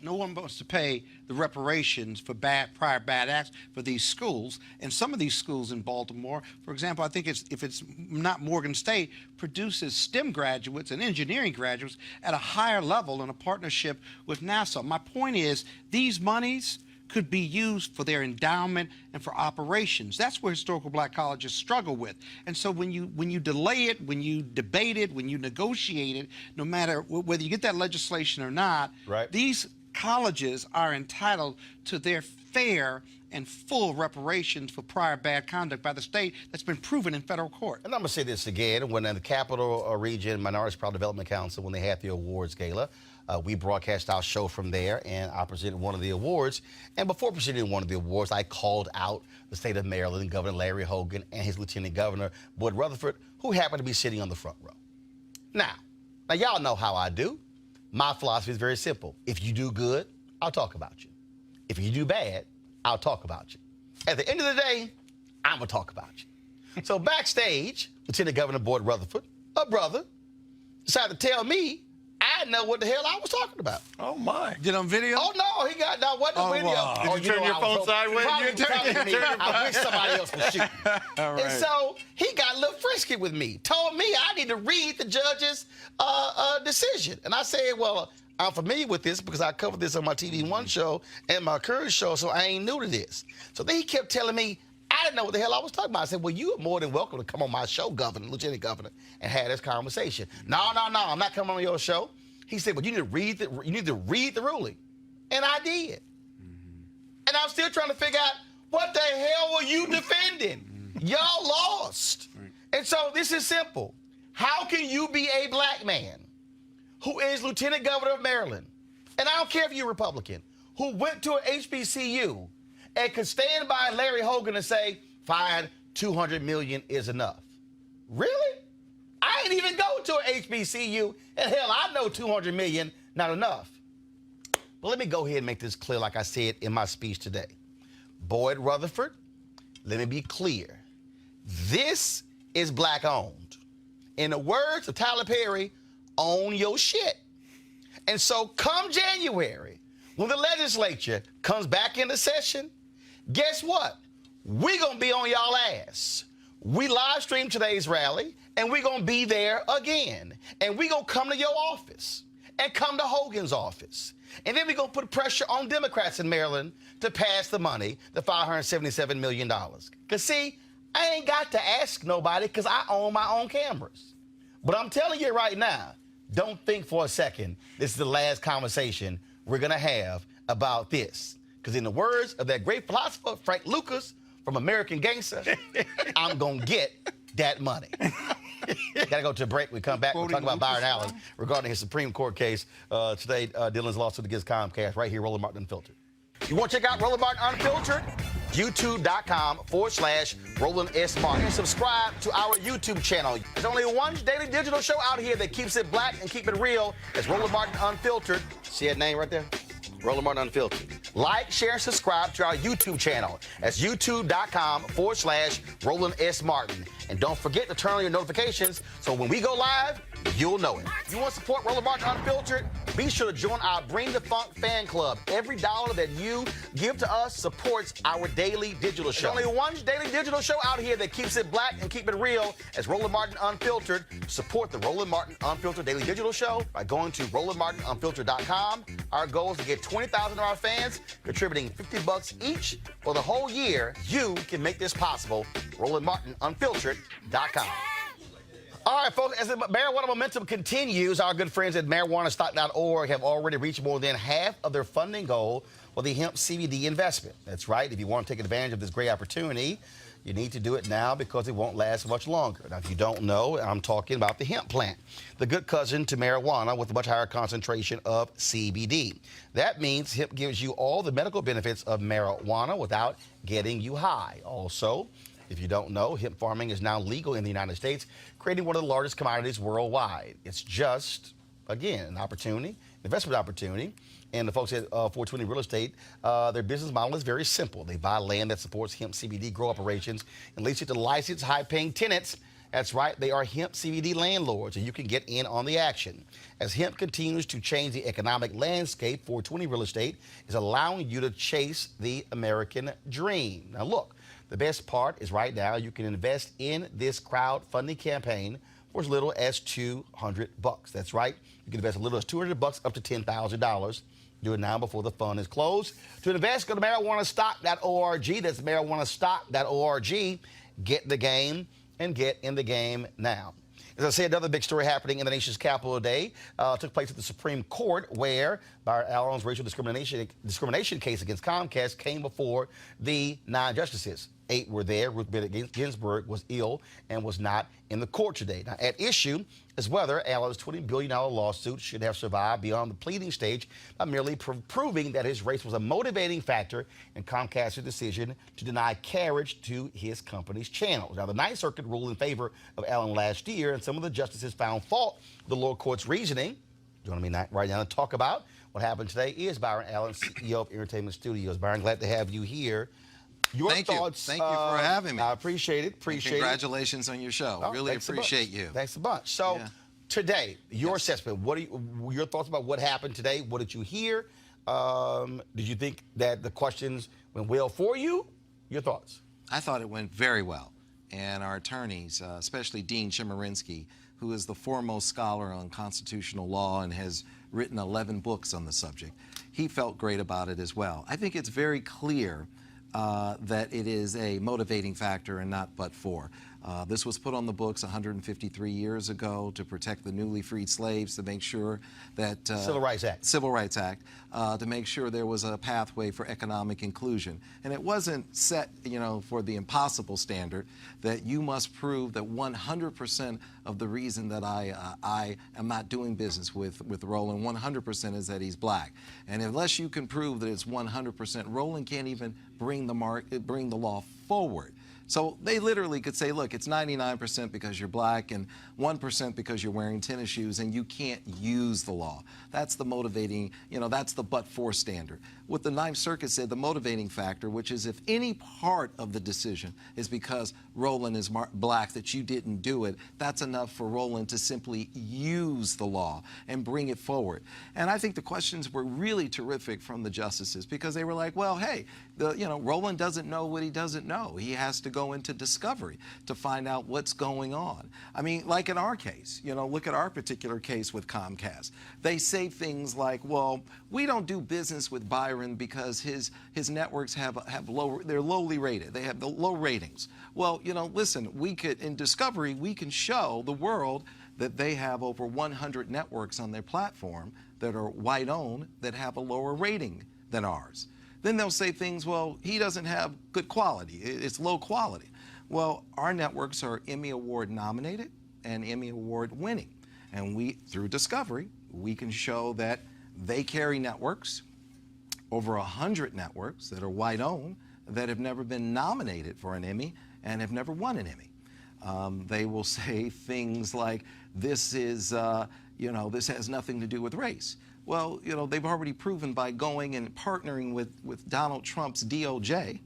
Speaker 10: No one wants to pay the reparations for prior bad acts for these schools. And some of these schools in Baltimore, for example, I think if it's not Morgan State, produces STEM graduates and engineering graduates at a higher level in a partnership with NASA. My point is, these monies could be used for their endowment and for operations. That's where historical black colleges struggle with. And so when you delay it, when you debate it, when you negotiate it, no matter whether you get that legislation or not, these colleges are entitled to their fair and full reparations for prior bad conduct by the state that's been proven in federal court.
Speaker 1: And I'm going to say this again. When the Capital Region Minorities Proud Development Council, when they had the awards gala, We broadcast our show from there, and I presented one of the awards. And before presenting one of the awards, I called out the state of Maryland, Governor Larry Hogan, and his Lieutenant Governor, Boyd Rutherford, who happened to be sitting on the front row. Now y'all know how I do. My philosophy is very simple. If you do good, I'll talk about you. If you do bad, I'll talk about you. At the end of the day, I'm going to talk about you. So backstage, Lieutenant Governor Boyd Rutherford, a brother, decided to tell me I didn't know what the hell I was talking about.
Speaker 9: Oh, my.
Speaker 10: Did on video?
Speaker 1: Oh, no, he got, no, wasn't video.
Speaker 10: Wow.
Speaker 9: Did you turn your phone sideways?
Speaker 1: I wish somebody else was shooting.
Speaker 10: All right.
Speaker 1: And so he got a little frisky with me, told me I need to read the judge's decision. And I said, well, I'm familiar with this because I covered this on my TV One show and my current show, so I ain't new to this. So then he kept telling me I didn't know what the hell I was talking about. I said, well, you are more than welcome to come on my show, Governor, Lieutenant Governor, and have this conversation. No, I'm not coming on your show. He said, well, you need to read the ruling. And I did. And I'm still trying to figure out what the hell were you defending? Y'all lost. And so this is simple. How can you be a black man who is Lieutenant Governor of Maryland, and I don't care if you're Republican, who went to an HBCU and could stand by Larry Hogan and say, fine, $200 million is enough? Really? I ain't even go to an HBCU, and hell, I know $200 million not enough. But let me go ahead and make this clear like I said in my speech today. Boyd Rutherford, let me be clear. This is black-owned. In the words of Tyler Perry, own your shit. And so come January, when the legislature comes back into session, guess what? We're going to be on y'all ass. We live stream today's rally, and we're going to be there again. And we're going to come to your office and come to Hogan's office. And then we're going to put pressure on Democrats in Maryland to pass the money, the $577 million. Because, see, I ain't got to ask nobody because I own my own cameras. But I'm telling you right now, don't think for a second this is the last conversation we're going to have about this. Because in the words of that great philosopher, Frank Lucas, from American Gangster, I'm going to get that money. Got to go to a break. We come back. We'll talk about Byron Allen regarding his Supreme Court case today, Dylan's lawsuit against Comcast, right here, Roland Martin Unfiltered. You want to check out Roland Martin Unfiltered? YouTube.com/Roland S. Martin. And subscribe to our YouTube channel. There's only one daily digital show out here that keeps it black and keep it real. It's Roland Martin Unfiltered. See that name right there? Roland Martin Unfiltered. Like, share, and subscribe to our YouTube channel. That's youtube.com/Roland S. Martin. And don't forget to turn on your notifications so when we go live, you'll know it. If you want to support Roland Martin Unfiltered, be sure to join our Bring the Funk fan club. Every dollar that you give to us supports our daily digital show. There's only one daily digital show out here that keeps it black and keep it real. It's Roland Martin Unfiltered. Support the Roland Martin Unfiltered daily digital show by going to RolandMartinUnfiltered.com. Our goal is to get 20,000 of our fans contributing $50 each for the whole year. You can make this possible. RolandMartinUnfiltered.com. All right, folks, as the marijuana momentum continues, our good friends at marijuanastock.org have already reached more than half of their funding goal for the hemp CBD investment. That's right. If you want to take advantage of this great opportunity, you need to do it now because it won't last much longer. Now, if you don't know, I'm talking about the hemp plant, the good cousin to marijuana with a much higher concentration of CBD. That means hemp gives you all the medical benefits of marijuana without getting you high. Also, if you don't know, hemp farming is now legal in the United States, creating one of the largest commodities worldwide. It's just, again, an opportunity, investment opportunity. And the folks at 420 Real Estate, their business model is very simple. They buy land that supports hemp CBD grow operations and lease it to licensed, high-paying tenants. That's right, they are hemp CBD landlords, and you can get in on the action. As hemp continues to change the economic landscape, 420 Real Estate is allowing you to chase the American dream. Now, look. The best part is right now you can invest in this crowdfunding campaign for as little as $200. That's right. You can invest as little as $200 up to $10,000. Do it now before the fund is closed. To invest, go to marijuanastock.org. That's marijuanastock.org. Get in the game and get in the game now. As I said, another big story happening in the nation's capital today took place at the Supreme Court, where Byron Allen's racial discrimination case against Comcast came before the 9 justices. 8 were there. Ruth Bader Ginsburg was ill and was not in the court today. Now, at issue is whether Allen's $20 billion lawsuit should have survived beyond the pleading stage by merely proving that his race was a motivating factor in Comcast's decision to deny carriage to his company's channels. Now, the Ninth Circuit ruled in favor of Allen last year, and some of the justices found fault with the lower court's reasoning. Joining me right now to talk about what happened today is Byron Allen, CEO of Entertainment Studios. Byron, glad to have you here. Your thoughts?
Speaker 18: Thank you for having me.
Speaker 1: I appreciate it.
Speaker 18: Congratulations on your show.
Speaker 1: Oh,
Speaker 18: really appreciate you.
Speaker 1: Thanks a bunch. So today, your assessment. What are your thoughts about what happened today? What did you hear? Did you think that the questions went well for you? Your thoughts?
Speaker 18: I thought it went very well. And our attorneys, especially Dean Chemerinsky, who is the foremost scholar on constitutional law and has written 11 books on the subject, he felt great about it as well. I think it's very clear that it is a motivating factor and not but for. This was put on the books 153 years ago to protect the newly freed slaves, to make sure that
Speaker 1: Civil Rights Act.
Speaker 18: Civil Rights Act, to make sure there was a pathway for economic inclusion. And it wasn't set, for the impossible standard that you must prove that 100% of the reason that I am not doing business with Roland, 100% is that he's black. And unless you can prove that it's 100%, Roland can't even bring the law forward. So they literally could say, look, it's 99% because you're black and 1% because you're wearing tennis shoes, and you can't use the law. That's the motivating, that's the but-for standard. What the Ninth Circuit said, the motivating factor, which is if any part of the decision is because Roland is black, that you didn't do it, that's enough for Roland to simply use the law and bring it forward. And I think the questions were really terrific from the justices, because they were like, well, hey, Roland doesn't know what he doesn't know. He has to go into discovery to find out what's going on. I mean, like in our case, look at our particular case with Comcast. They say things like, well, we don't do business with Byron because his networks they're lowly rated. They have the low ratings. Well, listen, in discovery, we can show the world that they have over 100 networks on their platform that are white-owned that have a lower rating than ours. Then they'll say things, well, he doesn't have good quality. It's low quality. Well, our networks are Emmy Award nominated and Emmy Award winning. And through discovery, we can show that they carry networks, over 100 networks that are white-owned, that have never been nominated for an Emmy and have never won an Emmy. They will say things like, this is, this has nothing to do with race. Well, they've already proven by going and partnering with Donald Trump's DOJ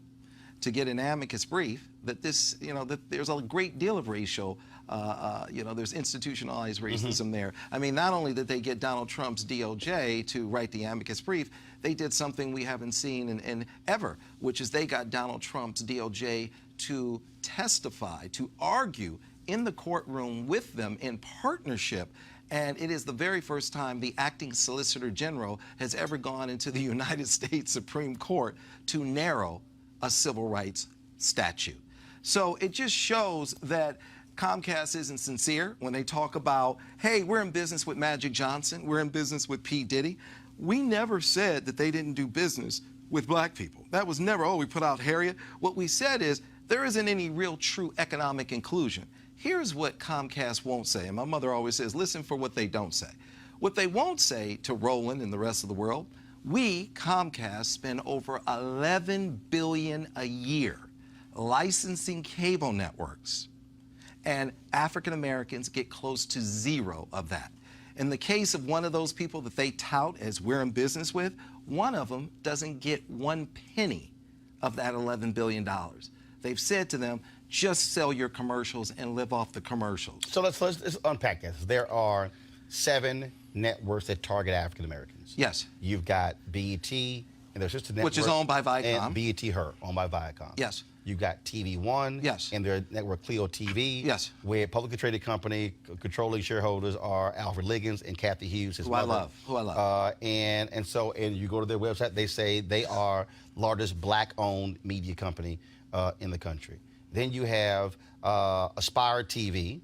Speaker 18: to get an amicus brief that that there's a great deal of racial, there's institutionalized racism there. I mean, not only did they get Donald Trump's DOJ to write the amicus brief, they did something we haven't seen in ever, which is they got Donald Trump's DOJ to testify, to argue in the courtroom with them in partnership. And it is the very first time the acting Solicitor General has ever gone into the United States Supreme Court to narrow a civil rights statute. So it just shows that Comcast isn't sincere when they talk about, hey, we're in business with Magic Johnson, we're in business with P. Diddy. We never said that they didn't do business with black people. That was never, oh, we put out Harriet. What we said is there isn't any real true economic inclusion. Here's what Comcast won't say, and my mother always says, listen for what they don't say. What they won't say to Roland and the rest of the world, we, Comcast, spend over $11 billion a year licensing cable networks, and African Americans get close to zero of that. In the case of one of those people that they tout as we're in business with, one of them doesn't get 1 penny of that $11 billion. They've said to them, just sell your commercials and live off the commercials.
Speaker 1: So let's unpack this. There are 7 networks that target African Americans.
Speaker 18: Yes.
Speaker 1: You've got BET, and their sister network,
Speaker 18: which is owned by Viacom.
Speaker 1: And BET Her, owned by Viacom.
Speaker 18: Yes.
Speaker 1: You've got TV One.
Speaker 18: Yes.
Speaker 1: And their network Clio TV.
Speaker 18: Yes.
Speaker 1: Where publicly traded company controlling shareholders are Alfred Liggins and Kathy Hughes, his mother.
Speaker 18: Who I love.
Speaker 1: And you go to their website, they say they are largest black-owned media company in the country. Then you have Aspire TV,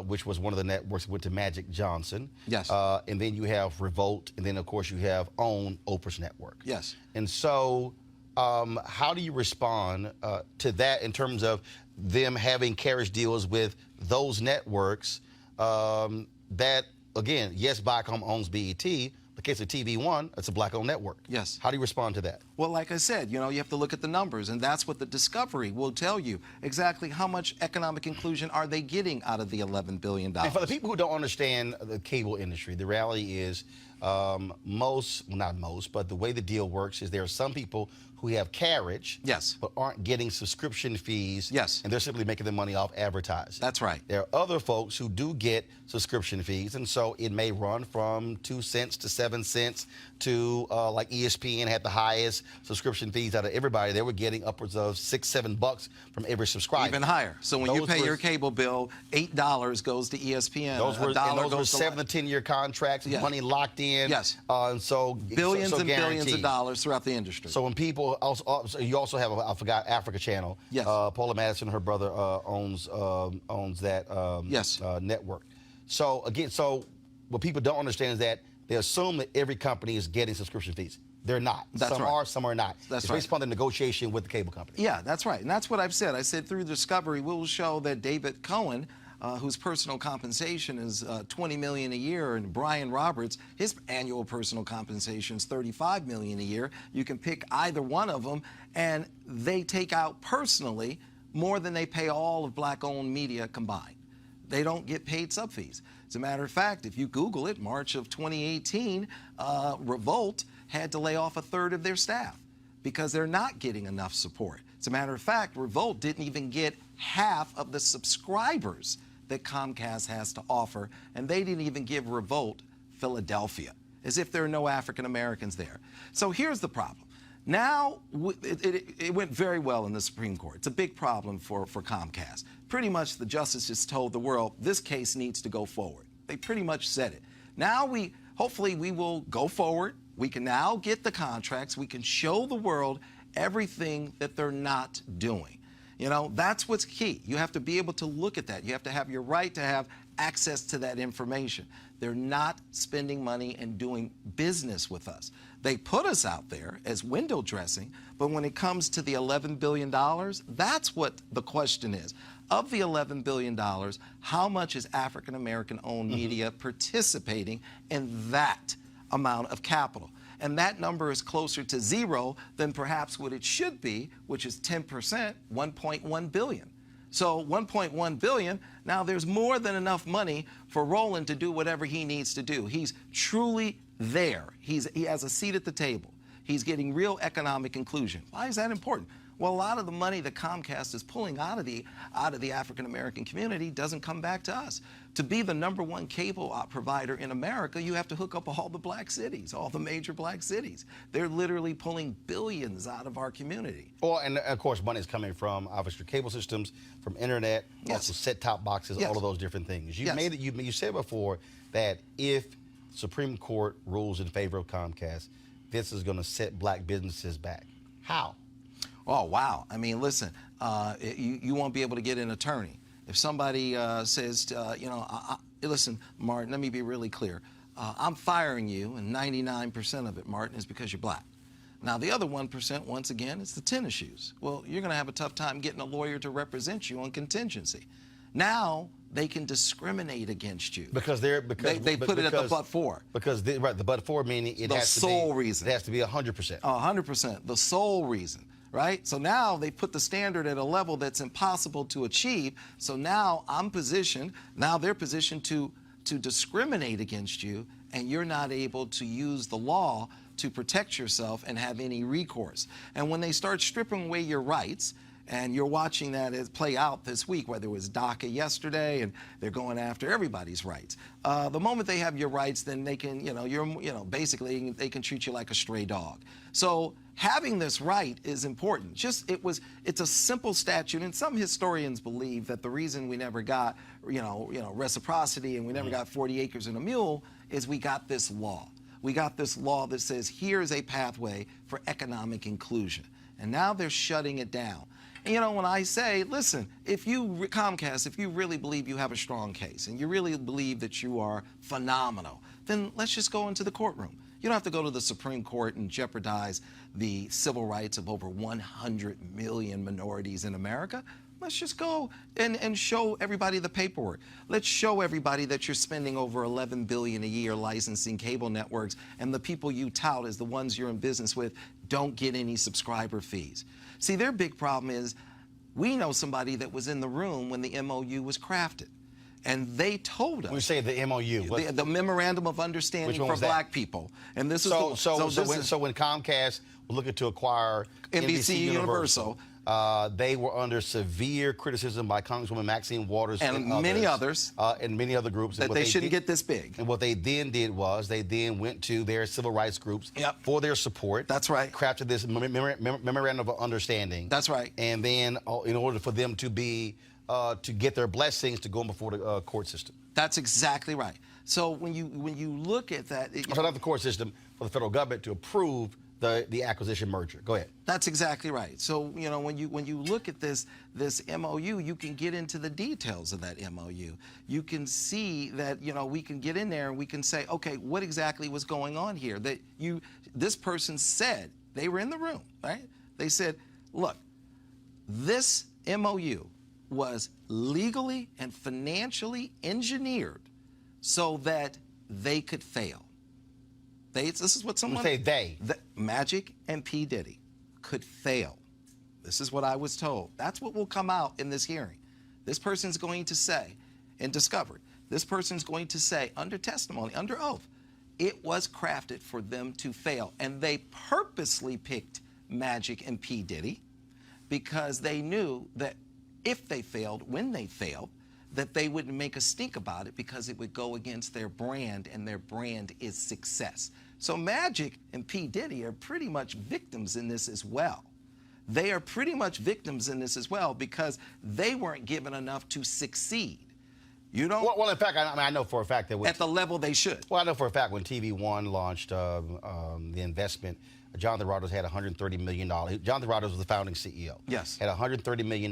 Speaker 1: which was one of the networks that went to Magic Johnson.
Speaker 18: Yes.
Speaker 1: And then you have Revolt, and then, of course, you have OWN, Oprah's network.
Speaker 18: Yes.
Speaker 1: And so How do you respond to that in terms of them having carriage deals with those networks that, again, yes, Viacom owns BET. The case of TV One, it's a black-owned network.
Speaker 18: Yes.
Speaker 1: How do you respond to that?
Speaker 18: Well, like I said, you have to look at the numbers, and that's what the discovery will tell you. Exactly how much economic inclusion are they getting out of the $11 billion?
Speaker 1: And for the people who don't understand the cable industry, the reality is not most, but the way the deal works is there are some people who have carriage,
Speaker 18: yes,
Speaker 1: but aren't getting subscription fees,
Speaker 18: yes,
Speaker 1: and they're simply making their money off advertising.
Speaker 18: That's right.
Speaker 1: There are other folks who do get subscription fees, and so it may run from 2 cents to 7 cents to like ESPN had the highest subscription fees out of everybody. They were getting upwards of $6-7 from every subscriber.
Speaker 18: Even higher. So when you pay your cable bill, $8 goes to ESPN.
Speaker 1: Those were,
Speaker 18: $1
Speaker 1: goes 7 to 10 year contracts, money locked in.
Speaker 18: Yes.
Speaker 1: And so
Speaker 18: billions
Speaker 1: so
Speaker 18: and billions
Speaker 1: guaranteed.
Speaker 18: of dollars throughout the industry.
Speaker 1: So when people you also have I forgot Africa Channel.
Speaker 18: Yes.
Speaker 1: Paula Madison, her brother owns that
Speaker 18: yes.
Speaker 1: Network. So again, what people don't understand is that they assume that every company is getting subscription fees. They're not.
Speaker 18: That's
Speaker 1: some
Speaker 18: right.
Speaker 1: are, some are not.
Speaker 18: That's
Speaker 1: it's
Speaker 18: right.
Speaker 1: based upon the negotiation with the cable company.
Speaker 18: Yeah, that's right. And that's what I've said. I said through discovery, we will show that David Cohen, whose personal compensation is $20 million a year, and Brian Roberts, his annual personal compensation is $35 million a year. You can pick either one of them, and they take out personally more than they pay all of black-owned media combined. They don't get paid sub fees. As a matter of fact, if you Google it, March of 2018, Revolt had to lay off a third of their staff because they're not getting enough support. As a matter of fact, Revolt didn't even get half of the subscribers that Comcast has to offer, and they didn't even give Revolt Philadelphia, as if there are no African Americans there. So here's the problem. Now, it went very well in the Supreme Court. It's a big problem for Comcast. Pretty much the justices told the world this case needs to go forward. They pretty much said it. Now hopefully we will go forward. We can now get the contracts. We can show the world everything that they're not doing. That's what's key. You have to be able to look at that. You have to have your right to have access to that information. They're not spending money and doing business with us. They put us out there as window dressing, but when it comes to the $11 billion, that's what the question is. Of the $11 billion, how much is African American owned media participating in that amount of capital? And that number is closer to zero than perhaps what it should be, which is 10%, $1.1 billion. So $1.1 billion, now there's more than enough money for Roland to do whatever he needs to do. He's truly there. He has a seat at the table. He's getting real economic inclusion. Why is that important? Well, a lot of the money that Comcast is pulling out of the African American community doesn't come back to us. To be the #1 cable provider in America, you have to hook up all the black cities, all the major black cities. They're literally pulling billions out of our community.
Speaker 1: Well, and of course, money is coming from obviously cable systems, from internet, also set-top boxes, all of those different things. You said before that if Supreme Court rules in favor of Comcast, this is going to set black businesses back. How?
Speaker 18: Oh, wow. I mean, listen, you won't be able to get an attorney. If somebody says, listen, Martin, let me be really clear. I'm firing you, and 99% of it, Martin, is because you're black. Now, the other 1%, once again, it's the tennis shoes. Well, you're going to have a tough time getting a lawyer to represent you on contingency. Now, they can discriminate against you.
Speaker 1: Because
Speaker 18: they put it at the but-for.
Speaker 1: Because the but-for meaning it has to be... The sole reason. It has to be 100%.
Speaker 18: 100%, the sole reason. Right? So now they put the standard at a level that's impossible to achieve. So now they're positioned to discriminate against you, and you're not able to use the law to protect yourself and have any recourse. And when they start stripping away your rights, and you're watching that play out this week, whether it was DACA yesterday, and they're going after everybody's rights. The moment they have your rights, then they can, basically they can treat you like a stray dog. So having this right is important. It's a simple statute, and some historians believe that the reason we never got, reciprocity and we never got 40 acres and a mule is we got this law. We got this law that says here's a pathway for economic inclusion, and now they're shutting it down. And when I say, listen, Comcast, if you really believe you have a strong case and you really believe that you are phenomenal, then let's just go into the courtroom. You don't have to go to the Supreme Court and jeopardize the civil rights of over 100 million minorities in America. Let's just go and show everybody the paperwork. Let's show everybody that you're spending over $11 billion a year licensing cable networks, and the people you tout as the ones you're in business with don't get any subscriber fees. See, their big problem is we know somebody that was in the room when the MOU was crafted. And they told us.
Speaker 1: When you say the MOU,
Speaker 18: the Memorandum of Understanding for Black people. And this is
Speaker 1: so when Comcast was looking to acquire
Speaker 18: NBC Universal,
Speaker 1: they were under severe criticism by Congresswoman Maxine Waters
Speaker 18: and many others,
Speaker 1: and many other groups.
Speaker 18: That they shouldn't get this big.
Speaker 1: And what they then did was they then went to their civil rights groups for their support.
Speaker 18: That's right.
Speaker 1: Crafted this memorandum of understanding.
Speaker 18: That's right.
Speaker 1: And then in order for them to be to get their blessings to go before the court system.
Speaker 18: That's exactly right. So when you look at that,
Speaker 1: so not the court system, for the federal government to approve the acquisition merger. Go ahead.
Speaker 18: That's exactly right. So when you look at this MOU, you can get into the details of that MOU. You can see that we can get in there and we can say, okay, what exactly was going on here? This person said, they were in the room, right? They said, look, this MOU was legally and financially engineered so that they could fail. This is what someone...
Speaker 1: You say they.
Speaker 18: Magic and P. Diddy could fail. This is what I was told. That's what will come out in this hearing. This person's going to say, in discovery, this person's going to say, under testimony, under oath, it was crafted for them to fail. And they purposely picked Magic and P. Diddy because they knew that if they failed, when they failed, that they wouldn't make a stink about it because it would go against their brand, and their brand is success. So Magic and P. Diddy are pretty much victims in this as well. They are pretty much victims in this as well because they weren't given enough to succeed. You don't...
Speaker 1: Well, in fact, I know for a fact that...
Speaker 18: At the level they should.
Speaker 1: Well, I know for a fact when TV One launched the investment, Jonathan Rogers had $130 million. Jonathan Rogers was the founding CEO.
Speaker 18: Yes.
Speaker 1: Had $130 million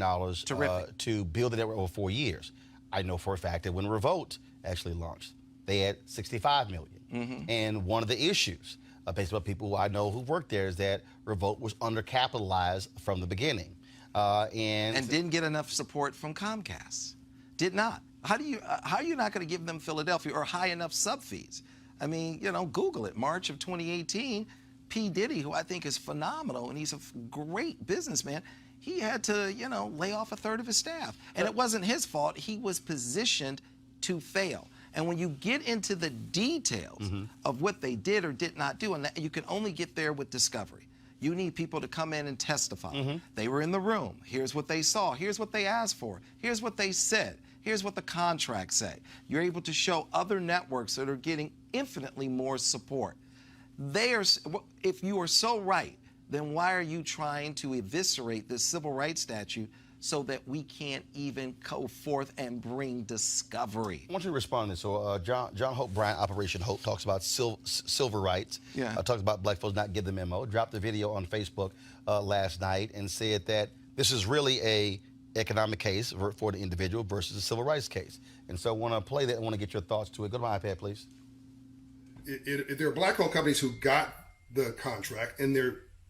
Speaker 1: to build the network over 4 years. I know for a fact that when Revolt actually launched, they had $65 million.
Speaker 18: Mm-hmm.
Speaker 1: And one of the issues, based on people I know who worked there, is that Revolt was undercapitalized from the beginning. And
Speaker 18: didn't get enough support from Comcast. Did not. How are you not going to give them Philadelphia or high enough sub fees? I mean, Google it. March of 2018, P. Diddy, who I think is phenomenal, and he's a great businessman, he had to, lay off a third of his staff. And it wasn't his fault. He was positioned to fail. And when you get into the details of what they did or did not do, and you can only get there with discovery. You need people to come in and testify. They were in the room. Here's what they saw. Here's what they asked for. Here's what they said. Here's what the contracts say. You're able to show other networks that are getting infinitely more support. If you are so right, then why are you trying to eviscerate this civil rights statute so that we can't even go forth and bring discovery?
Speaker 1: I want you to respond to this. So John Hope Bryant, Operation Hope, talks about civil rights.
Speaker 18: Yeah.
Speaker 1: Talks about black folks not getting the memo. Dropped a video on Facebook last night and said that this is really a economic case for the individual versus a civil rights case. And so I want to play that. I want to get your thoughts to it. Go to my iPad, please.
Speaker 19: There are black-owned companies who got the contract, and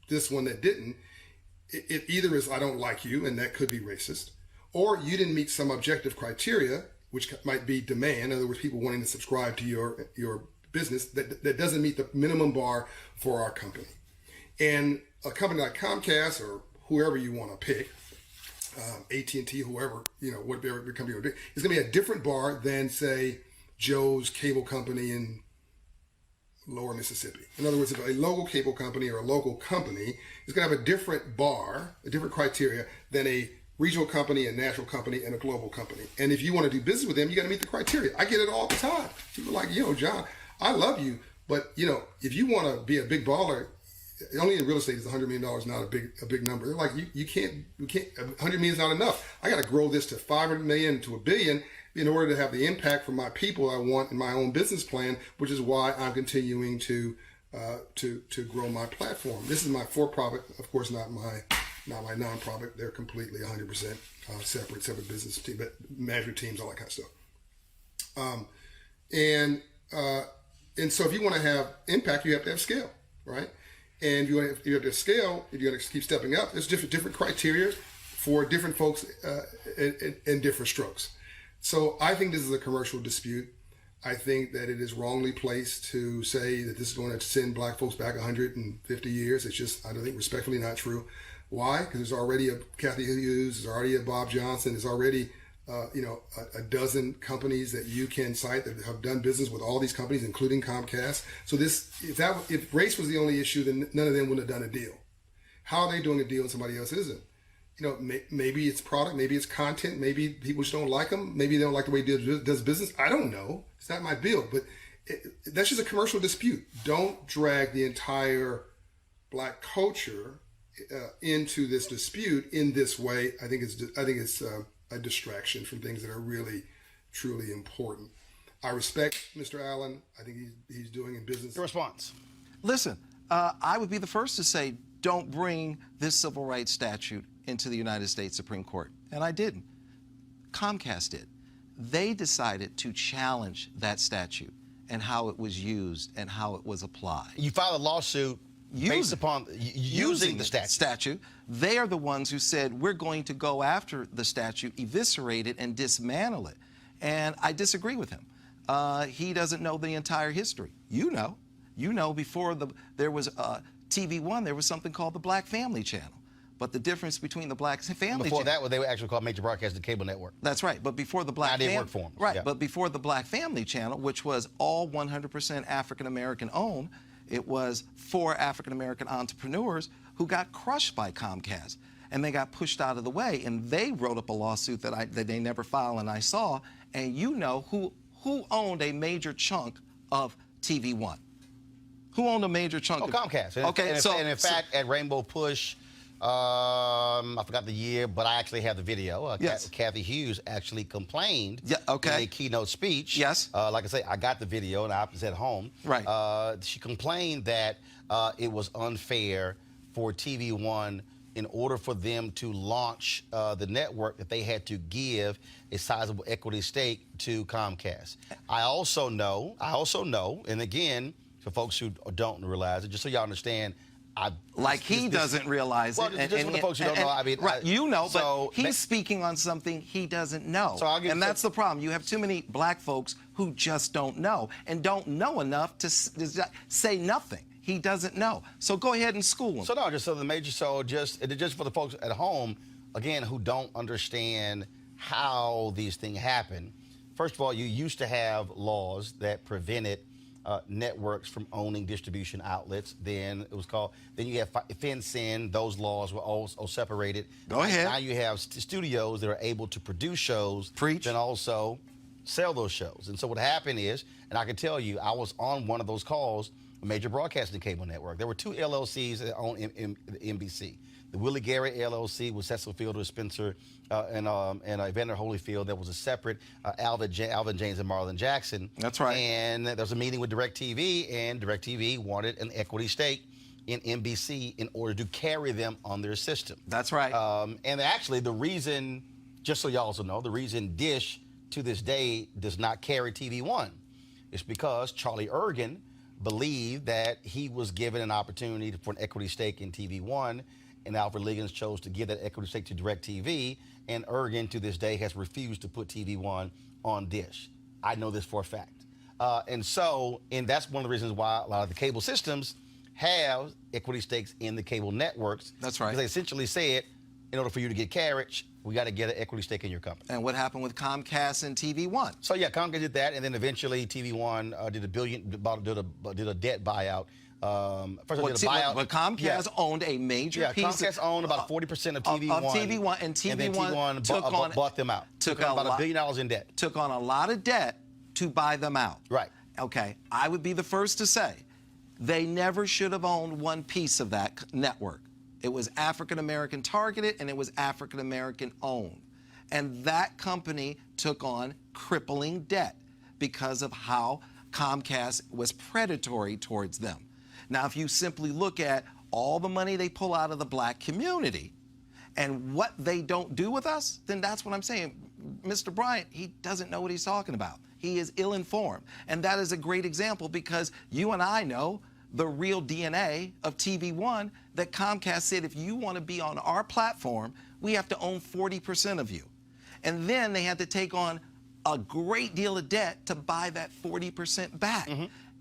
Speaker 19: this one that didn't. It either is I don't like you, and that could be racist, or you didn't meet some objective criteria, which might be demand. In other words, people wanting to subscribe to your business that doesn't meet the minimum bar for our company. And a company like Comcast or whoever you want to pick, AT&T, whoever, whatever your company would be, is going to be a different bar than, say, Joe's cable company in Lower Mississippi. In other words, if a local cable company or a local company is going to have a different bar, a different criteria than a regional company, a national company, and a global company. And if you want to do business with them, you got to meet the criteria. I get it all the time. People are like, John, I love you, but if you want to be a big baller, only in real estate is $100 million not a big number. They're like, you can't, $100 million is not enough. I got to grow this to $500 million to $1 billion in order to have the impact for my people I want in my own business plan, which is why I'm continuing to grow my platform. This is my for-profit, of course, not my non-profit. They're completely 100% separate business team, but management teams, all that kind of stuff. And so if you want to have impact, you have to have scale, right? And you have to scale, if you're going to keep stepping up, there's different criteria for different folks and different strokes. So I think this is a commercial dispute. I think that it is wrongly placed to say that this is going to send black folks back 150 years. It's just, I don't think, respectfully not true. Why? Because there's already a Kathy Hughes, there's already a Bob Johnson, there's already a dozen companies that you can cite that have done business with all these companies, including Comcast. So if race was the only issue, then none of them would have done a deal. How are they doing a deal and somebody else isn't? Maybe it's product, maybe it's content, maybe people just don't like them, maybe they don't like the way he does business. I don't know. It's not my bill, but that's just a commercial dispute. Don't drag the entire black culture into this dispute in this way. I think it's a distraction from things that are really, truly important. I respect Mr. Allen. I think he's doing in business.
Speaker 1: Your response?
Speaker 18: Listen, I would be the first to say, don't bring this civil rights statute into the United States Supreme Court. And I didn't. Comcast did. They decided to challenge that statute and how it was used and how it was applied.
Speaker 1: You filed a lawsuit based upon using the
Speaker 18: statute. They are the ones who said, we're going to go after the statute, eviscerate it, and dismantle it. And I disagree with him. He doesn't know the entire history. You know, before there was TV One, there was something called the Black Family Channel. But the difference between the Black Family
Speaker 1: Before
Speaker 18: Channel,
Speaker 1: that, they were actually called Major Broadcasting Cable Network.
Speaker 18: That's right. But before the Black
Speaker 1: Family work for them.
Speaker 18: Right.
Speaker 1: Yeah.
Speaker 18: But before the Black Family Channel, which was all 100% African American owned, it was 4 African American entrepreneurs who got crushed by Comcast, and they got pushed out of the way. And they wrote up a lawsuit that they never filed, and I saw. And you know who owned a major chunk of TV One? Who owned a major chunk?
Speaker 1: Oh, Comcast.
Speaker 18: Okay.
Speaker 1: And in fact, at Rainbow Push, I forgot the year, but I actually have the video.
Speaker 18: Yes.
Speaker 1: Kathy Hughes actually complained
Speaker 18: in
Speaker 1: a keynote speech.
Speaker 18: Yes.
Speaker 1: Like I say, I got the video, and I was at home.
Speaker 18: Right.
Speaker 1: She complained that it was unfair for TV One, in order for them to launch the network, that they had to give a sizable equity stake to Comcast. I also know, and again, for folks who don't realize it, just so y'all understand,
Speaker 18: he doesn't realize
Speaker 1: it.
Speaker 18: And
Speaker 1: just for the folks who don't know, I mean,
Speaker 18: right, but he's speaking on something he doesn't know. And that's the problem. You have too many black folks who just don't know, and don't know enough to say nothing. He doesn't know. So go ahead and school him.
Speaker 1: So no, just for the folks at home, again, who don't understand how these things happen. First of all, you used to have laws that prevented networks from owning distribution outlets. Then you have FinCEN. Those laws were also separated.
Speaker 18: Go ahead.
Speaker 1: Now you have studios that are able to produce shows, and also sell those shows. And so what happened is, and I can tell you, I was on one of those calls, a Major Broadcasting Cable Network. There were 2 LLCs that owned NBC. The Willie Garrett LLC with Cecil Fielder, Spencer, and Evander Holyfield. There was a separate Alvin James and Marlon Jackson.
Speaker 18: That's right.
Speaker 1: And there was a meeting with DirecTV, and DirecTV wanted an equity stake in NBC in order to carry them on their system.
Speaker 18: That's right.
Speaker 1: And actually, the reason, just so y'all also know, the reason Dish to this day does not carry TV One is because Charlie Ergen believed that he was given an opportunity for an equity stake in TV One, and Alfred Liggins chose to give that equity stake to DirecTV, and Ergen to this day has refused to put TV One on Dish. I know this for a fact. And that's one of the reasons why a lot of the cable systems have equity stakes in the cable networks.
Speaker 18: That's right.
Speaker 1: Because they essentially said, in order for you to get carriage, we got to get an equity stake in your company.
Speaker 18: And what happened with Comcast and TV One?
Speaker 1: So yeah, Comcast did that, and then eventually TV One did a debt buyout.
Speaker 18: But Comcast owned a major piece.
Speaker 1: Comcast owned about 40% of TV One.
Speaker 18: Of TV One, and TV One
Speaker 1: bought them out. Took on about $1 billion in debt.
Speaker 18: Took on a lot of debt to buy them out.
Speaker 1: Right.
Speaker 18: Okay. I would be the first to say they never should have owned one piece of that network. It was African American targeted, and it was African American owned. And that company took on crippling debt because of how Comcast was predatory towards them. Now, if you simply look at all the money they pull out of the black community and what they don't do with us, then that's what I'm saying. Mr. Bryant, he doesn't know what he's talking about. He is ill-informed. And that is a great example because you and I know the real DNA of TV1 that Comcast said, if you want to be on our platform, we have to own 40% of you. And then they had to take on a great deal of debt to buy that 40% back.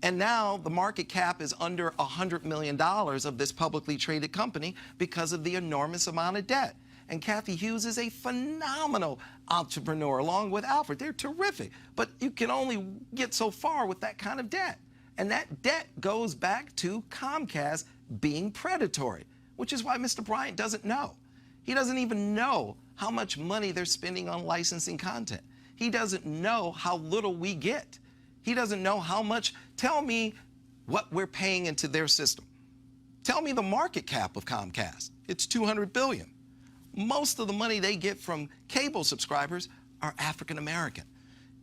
Speaker 18: And now the market cap is under $100 million of this publicly traded company because of the enormous amount of debt. And Kathy Hughes is a phenomenal entrepreneur along with Alfred. They're terrific. But you can only get so far with that kind of debt. And that debt goes back to Comcast being predatory, which is why Mr. Bryant doesn't know. He doesn't even know how much money they're spending on licensing content. He doesn't know how little we get. He doesn't know how much. Tell me what we're paying into their system. Tell me the market cap of Comcast. It's $200 billion. Most of the money they get from cable subscribers are African American.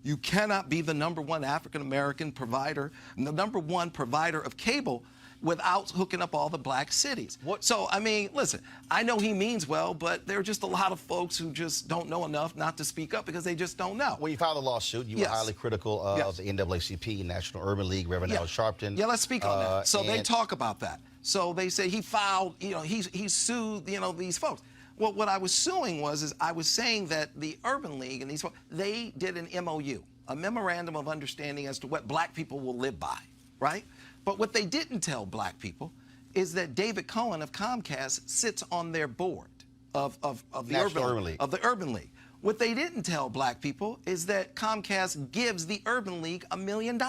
Speaker 18: You cannot be the #1 African American provider, the #1 provider of cable without hooking up all the black cities. So, I mean, listen, I know he means well, but there are just a lot of folks who just don't know enough not to speak up because they just don't know.
Speaker 1: When you filed the lawsuit, you were highly critical of the NAACP, National Urban League, Reverend Al Sharpton.
Speaker 18: Yeah, let's speak on that. So they talk about that. So they say he filed, you know, he sued, you know, these folks. Well, what I was suing is I was saying that the Urban League and these folks, they did an MOU, a memorandum of understanding as to what black people will live by, right? But what they didn't tell black people is that David Cohen of Comcast sits on their board of the Urban League. What they didn't tell black people is that Comcast gives the Urban League $1 million.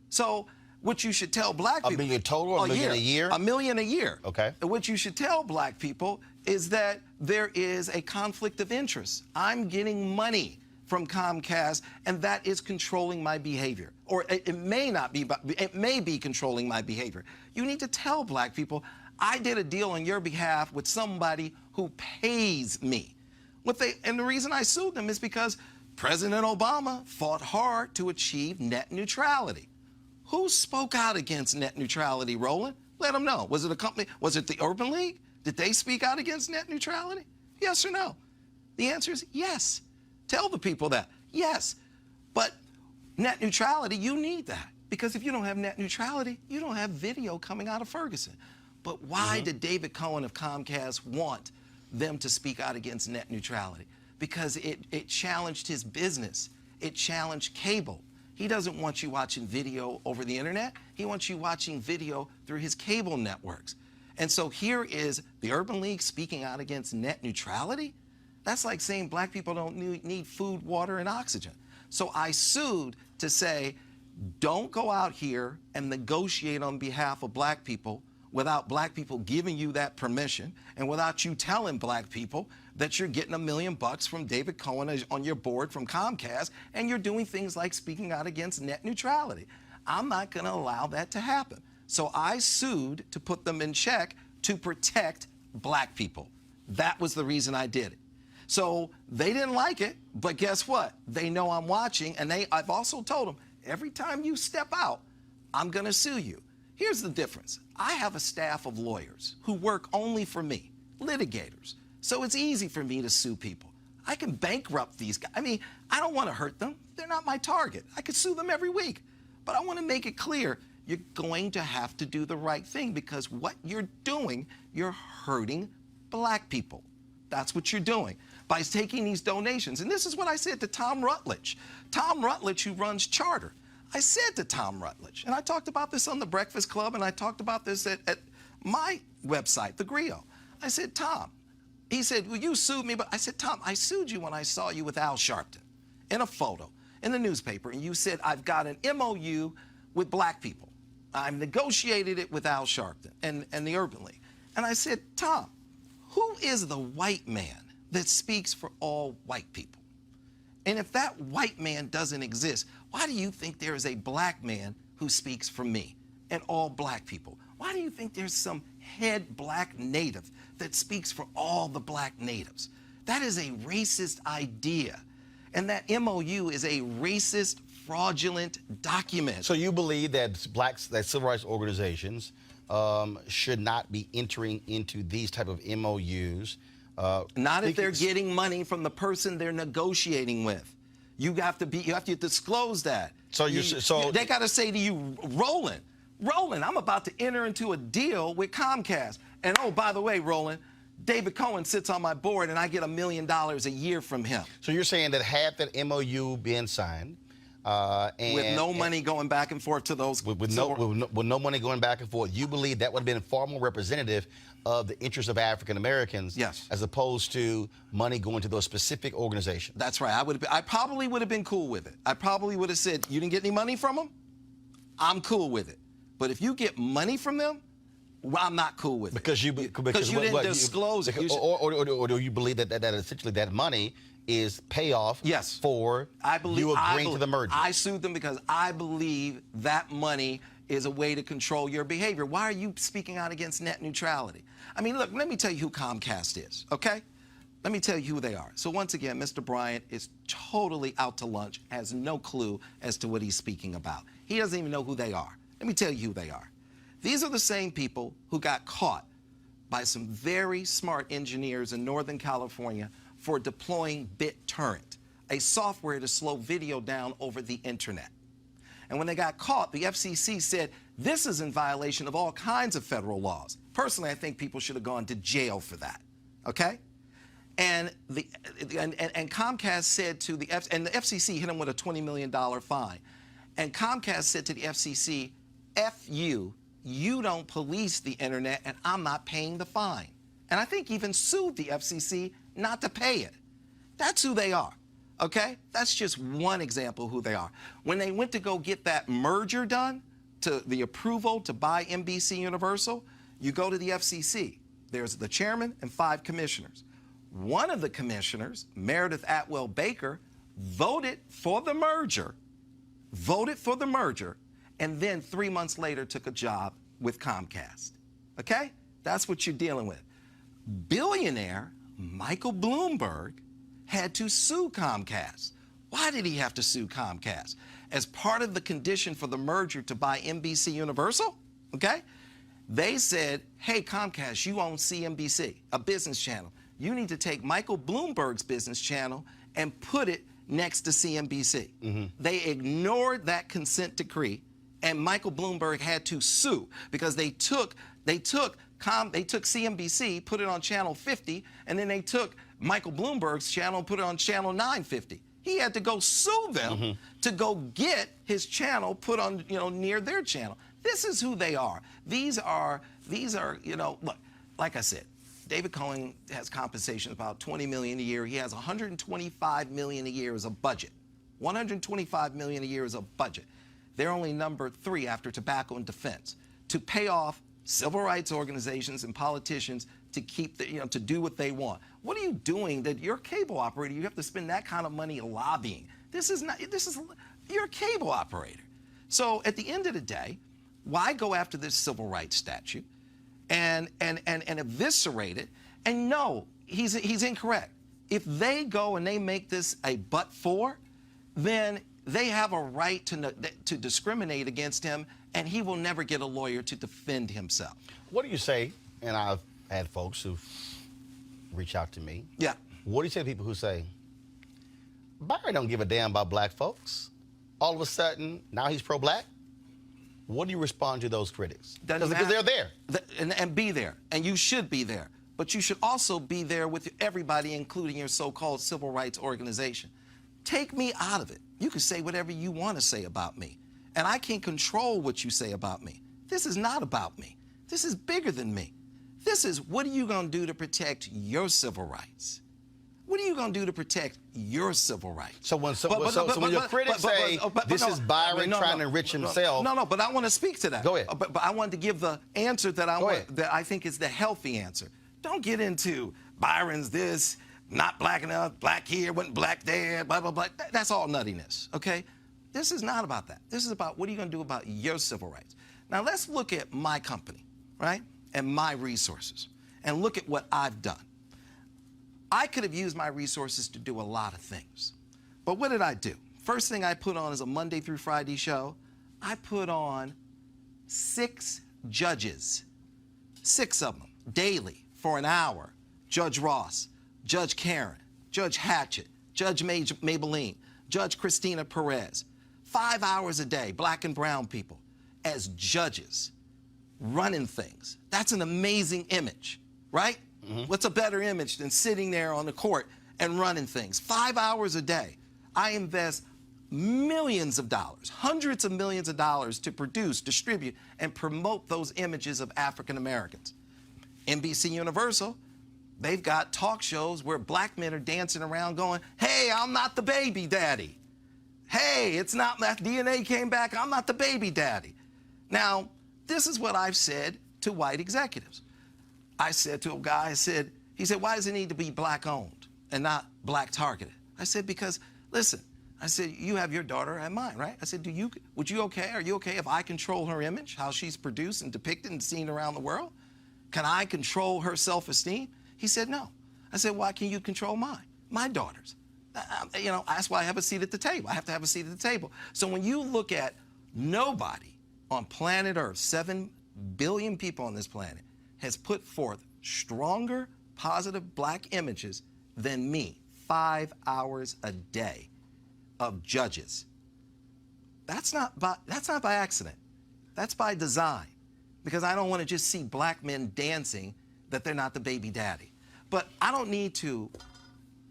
Speaker 18: So what you should tell black people—
Speaker 1: $1 million total or $1 million a year?
Speaker 18: $1 million a year.
Speaker 1: Okay.
Speaker 18: What you should tell black people is that there is a conflict of interest. I'm getting money from Comcast, and that is controlling my behavior. Or it may not be, but it may be controlling my behavior. You need to tell black people, I did a deal on your behalf with somebody who pays me. And the reason I sued them is because President Obama fought hard to achieve net neutrality. Who spoke out against net neutrality, Roland? Let them know. Was it a company? Was it the Urban League? Did they speak out against net neutrality? Yes or no? The answer is yes. Tell the people that. Yes. But net neutrality, you need that. Because if you don't have net neutrality, you don't have video coming out of Ferguson. But why did David Cohen of Comcast want them to speak out against net neutrality? Because it challenged his business. It challenged cable. He doesn't want you watching video over the internet. He wants you watching video through his cable networks. And so here is the Urban League speaking out against net neutrality. That's like saying black people don't need food, water, and oxygen. So I sued to say, don't go out here and negotiate on behalf of black people without black people giving you that permission and without you telling black people that you're getting $1 million from David Cohen on your board from Comcast, and you're doing things like speaking out against net neutrality. I'm not going to allow that to happen. So I sued to put them in check to protect black people. That was the reason I did it. So they didn't like it, but guess what? They know I'm watching, and I've also told them, every time you step out, I'm going to sue you. Here's the difference. I have a staff of lawyers who work only for me, litigators. So it's easy for me to sue people. I can bankrupt these guys. I mean, I don't want to hurt them. They're not my target. I could sue them every week. But I want to make it clear, you're going to have to do the right thing, because what you're doing, you're hurting black people. That's what you're doing by taking these donations. And this is what I said to Tom Rutledge. Tom Rutledge, who runs Charter. I said to Tom Rutledge, and I talked about this on the Breakfast Club, and I talked about this at my website, The Griot. I said, Tom, he said, well, you sued me, but I said, Tom, I sued you when I saw you with Al Sharpton in a photo in the newspaper, and you said, I've got an MOU with black people. I've negotiated it with Al Sharpton and the Urban League. And I said, Tom, who is the white man that speaks for all white people? And if that white man doesn't exist, why do you think there is a black man who speaks for me and all black people? Why do you think there's some head black native that speaks for all the black natives? That is a racist idea. And that MOU is a racist, fraudulent document.
Speaker 1: So you believe that that civil rights organizations should not be entering into these type of MOUs?
Speaker 18: Not if they're getting money from the person they're negotiating with. You have to disclose that.
Speaker 1: So
Speaker 18: they got to say to you, Roland, I'm about to enter into a deal with Comcast. And oh, by the way, Roland, David Cohen sits on my board and I get $1 million a year from him.
Speaker 1: So you're saying that had that MOU been signed,
Speaker 18: with no money going back and forth to those
Speaker 1: with no money going back and forth, you believe that would have been far more representative of the interests of African Americans,
Speaker 18: yes,
Speaker 1: as opposed to money going to those specific organizations?
Speaker 18: That's right. I probably would have been cool with it. I probably would have said, you didn't get any money from them? I'm cool with it. But if you get money from them, well, I'm not cool with it. Because you didn't disclose it.
Speaker 1: Or do you believe that essentially that money is payoff for you agreeing to the merger?
Speaker 18: I sued them because I believe that money is a way to control your behavior. Why are you speaking out against net neutrality? I mean, look, let me tell you who Comcast is, okay? Let me tell you who they are. So once again, Mr. Bryant is totally out to lunch, has no clue as to what he's speaking about. He doesn't even know who they are. Let me tell you who they are. These are the same people who got caught by some very smart engineers in Northern California for deploying BitTorrent, a software to slow video down over the internet. And when they got caught, the FCC said, this is in violation of all kinds of federal laws. Personally, I think people should have gone to jail for that, okay? And Comcast said to the FCC hit them with a $20 million fine. And Comcast said to the FCC, F you don't police the internet and I'm not paying the fine. And I think even sued the FCC not to pay it. That's who they are, okay? That's just one example of who they are. When they went to go get that merger done, to the approval to buy NBC Universal, you go to the FCC. There's the chairman and 5 commissioners. One of the commissioners, Meredith Atwell Baker, voted for the merger, and then 3 months later took a job with Comcast, okay? That's what you're dealing with. Billionaire Michael Bloomberg had to sue Comcast. Why did he have to sue Comcast? As part of the condition for the merger to buy NBC Universal, okay? They said, hey, Comcast, you own CNBC, a business channel. You need to take Michael Bloomberg's business channel and put it next to CNBC. Mm-hmm. They ignored that consent decree, and Michael Bloomberg had to sue because they took CNBC, put it on channel 50, and then they took Michael Bloomberg's channel and put it on channel 950. He had to go sue them to go get his channel put on, near their channel. This is who they are. These are, look, like I said, David Cohen has compensation about $20 million a year. He has $125 million a year as a budget. $125 million a year as a budget. They're only number 3 after tobacco and defense to pay off civil rights organizations and politicians to keep to do what they want. What are you doing that you're a cable operator? You have to spend that kind of money lobbying. You're a cable operator. So at the end of the day, why go after this civil rights statute and eviscerate it? And no, he's incorrect. If they go and they make this a but-for, then they have a right to discriminate against him, and he will never get a lawyer to defend himself.
Speaker 1: What do you say, and I've had folks who reach out to me.
Speaker 18: Yeah.
Speaker 1: What do you say to people who say, Byron don't give a damn about black folks? All of a sudden, now he's pro-black? What do you respond to those critics? Because they're there.
Speaker 18: And be there. And you should be there. But you should also be there with everybody, including your so-called civil rights organization. Take me out of it. You can say whatever you want to say about me. And I can't control what you say about me. This is not about me. This is bigger than me. This is, what are you going to do to protect your civil rights? What are you going to do to protect your civil rights?
Speaker 1: So when your critics say this is Byron trying to enrich himself.
Speaker 18: No, but I want to speak to that.
Speaker 1: Go ahead.
Speaker 18: But I wanted to give the answer that I think is the healthy answer. Don't get into Byron's this, not black enough, black here, wasn't black there, blah, blah, blah. That's all nuttiness, okay? This is not about that. This is about what are you going to do about your civil rights. Now, let's look at my company, right, and my resources, and look at what I've done. I could have used my resources to do a lot of things. But what did I do? First thing I put on is a Monday through Friday show. I put on 6 judges, 6 of them, daily, for an hour. Judge Ross, Judge Karen, Judge Hatchett, Judge Maybelline, Judge Christina Perez, 5 hours a day, black and brown people, as judges, running things. That's an amazing image, right? What's a better image than sitting there on the court and running things? 5 hours a day. I invest millions of dollars, hundreds of millions of dollars to produce, distribute, and promote those images of African Americans. NBC Universal, they've got talk shows where black men are dancing around going, hey, I'm not the baby daddy. Hey, it's not that DNA came back, I'm not the baby daddy. Now, this is what I've said to white executives. I said to a guy, he said, why does it need to be black owned and not black targeted? I said, because, listen, I said, you have your daughter and mine, right? I said, are you okay if I control her image, how she's produced and depicted and seen around the world? Can I control her self-esteem? He said, no. I said, why can you control mine? My daughters. That's why I have a seat at the table. I have to have a seat at the table. So when you look at nobody on planet Earth, 7 billion people on this planet, has put forth stronger, positive black images than me, 5 hours a day of judges. That's not by accident. That's by design. Because I don't want to just see black men dancing that they're not the baby daddy. But I don't need to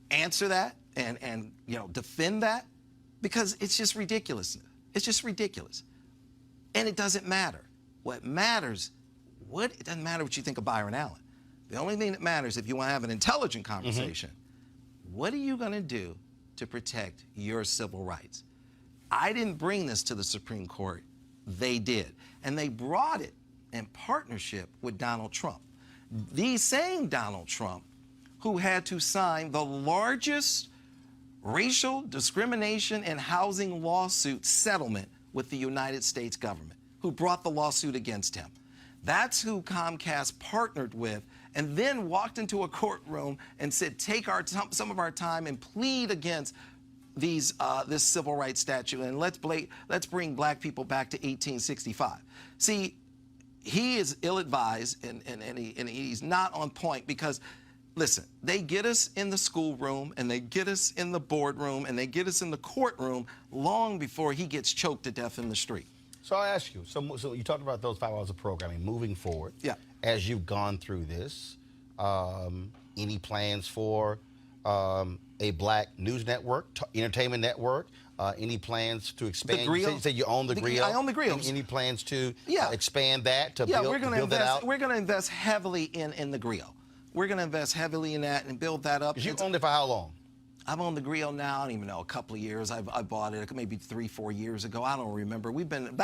Speaker 18: answer that and defend that, because it's just ridiculous. It's just ridiculous. And it doesn't matter. What matters, it doesn't matter what you think of Byron Allen. The only thing that matters, if you want to have an intelligent conversation, what are you going to do to protect your civil rights? I didn't bring this to the Supreme Court. They did. And they brought it in partnership with Donald Trump. The same Donald Trump who had to sign the largest racial discrimination and housing lawsuit settlement with the United States government, who brought the lawsuit against him. That's who Comcast partnered with, and then walked into a courtroom and said, take some of our time and plead against this civil rights statute, and let's bring black people back to 1865. See, he is ill-advised, and he's not on point, because, listen, they get us in the schoolroom, and they get us in the boardroom, and they get us in the courtroom long before he gets choked to death in the street.
Speaker 1: So I ask you, so you talked about those 5 hours of programming moving forward.
Speaker 18: Yeah.
Speaker 1: As you've gone through this, any plans for a black news network, entertainment network? Any plans to expand? You said you own the grill.
Speaker 18: I own the grill.
Speaker 1: Any plans to expand that, to
Speaker 18: build
Speaker 1: that out?
Speaker 18: We're going to invest heavily in the grill. We're going to invest heavily in that and build that up.
Speaker 1: You owned it for how long?
Speaker 18: I've owned the grill now, I don't even know, a couple of years. I bought it maybe 3-4 years ago. I don't remember.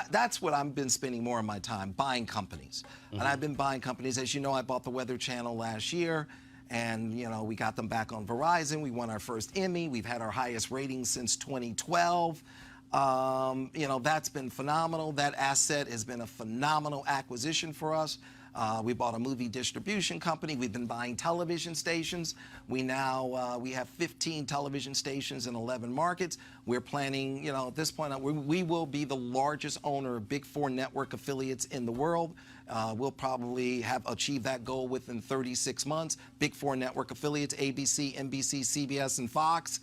Speaker 18: That's what I've been spending more of my time, buying companies. And I've been buying companies. As you know, I bought the Weather Channel last year, and we got them back on Verizon. We won our first Emmy. We've had our highest ratings since 2012. That's been phenomenal. That asset has been a phenomenal acquisition for us. We bought a movie distribution company. We've been buying television stations. We have 15 television stations in 11 markets. We're planning, at this point, we will be the largest owner of Big Four network affiliates in the world. We'll probably have achieved that goal within 36 months. Big Four network affiliates, ABC, NBC, CBS, and Fox.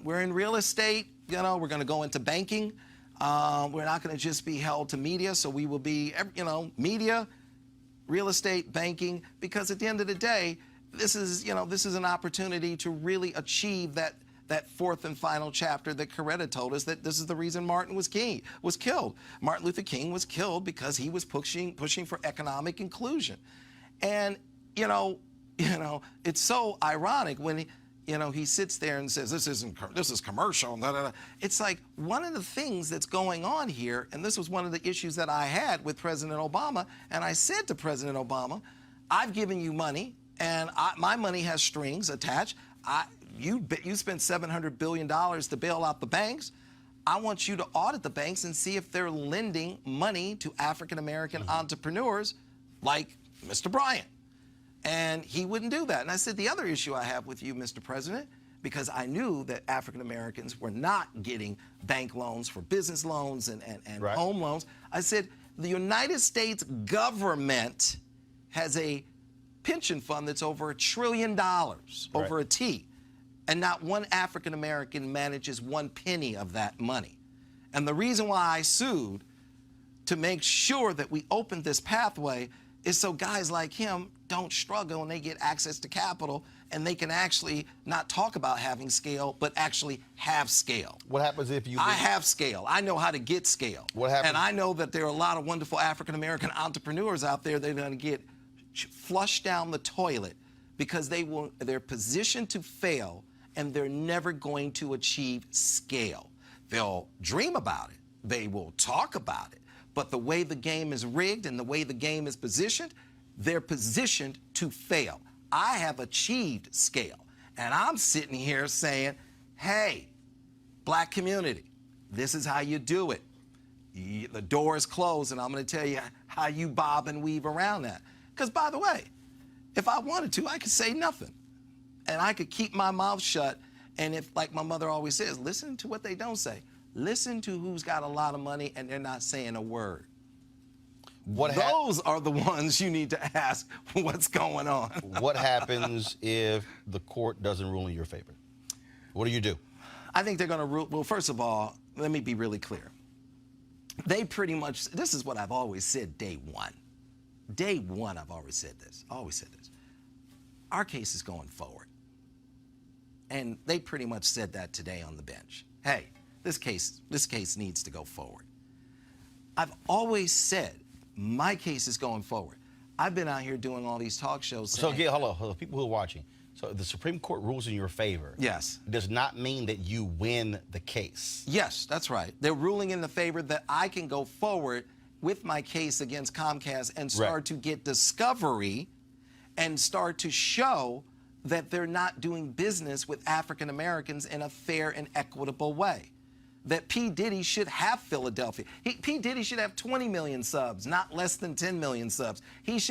Speaker 18: We're in real estate. We're going to go into banking. We're not going to just be held to media, so we will be, media, real estate, banking, because at the end of the day, this is an opportunity to really achieve that fourth and final chapter that Coretta told us, that this is the reason Martin was killed. Martin Luther King was killed because he was pushing for economic inclusion. And, it's so ironic when he sits there and says, this is commercial. Blah, blah, blah. It's like one of the things that's going on here, and this was one of the issues that I had with President Obama, and I said to President Obama, I've given you money, and my money has strings attached. You spent $700 billion to bail out the banks. I want you to audit the banks and see if they're lending money to African-American entrepreneurs like Mr. Bryant. And he wouldn't do that. And I said, the other issue I have with you, Mr. President, because I knew that African Americans were not getting bank loans for business loans and home loans. I said, the United States government has a pension fund that's over $1 trillion, over a T. and not one African American manages 1 penny of that money. And the reason why I sued to make sure that we opened this pathway is so guys like him don't struggle and they get access to capital and they can actually not talk about having scale, but actually have scale.
Speaker 1: What happens if you...
Speaker 18: I have scale. I know how to get scale.
Speaker 1: What happens?
Speaker 18: And I know that there are a lot of wonderful African-American entrepreneurs out there that are going to get flushed down the toilet because they're positioned to fail and they're never going to achieve scale. They'll dream about it. They will talk about it. But the way the game is rigged and the way the game is positioned, they're positioned to fail. I have achieved scale. And I'm sitting here saying, hey, black community, this is how you do it. The door is closed, and I'm going to tell you how you bob and weave around that. Because, by the way, if I wanted to, I could say nothing. And I could keep my mouth shut. And if, like my mother always says, listen to what they don't say. Listen to who's got a lot of money and they're not saying a word. Those are the ones you need to ask what's going on.
Speaker 1: What happens if the court doesn't rule in your favor? What do you do?
Speaker 18: I think they're going to rule. Well, first of all, let me be really clear. They pretty much, this is what I've always said day one. Day one, I've always said this. Our case is going forward. And they pretty much said that today on the bench. Hey, this case needs to go forward. I've always said my case is going forward. I've been out here doing all these talk shows.
Speaker 1: So, hold on, people who are watching. So, the Supreme Court rules in your favor.
Speaker 18: Yes.
Speaker 1: Does not mean that you win the case.
Speaker 18: Yes, that's right. They're ruling in the favor that I can go forward with my case against Comcast and start to get discovery and start to show that they're not doing business with African Americans in a fair and equitable way. That P. Diddy should have Philadelphia. P. Diddy should have 20 million subs, not less than 10 million subs. His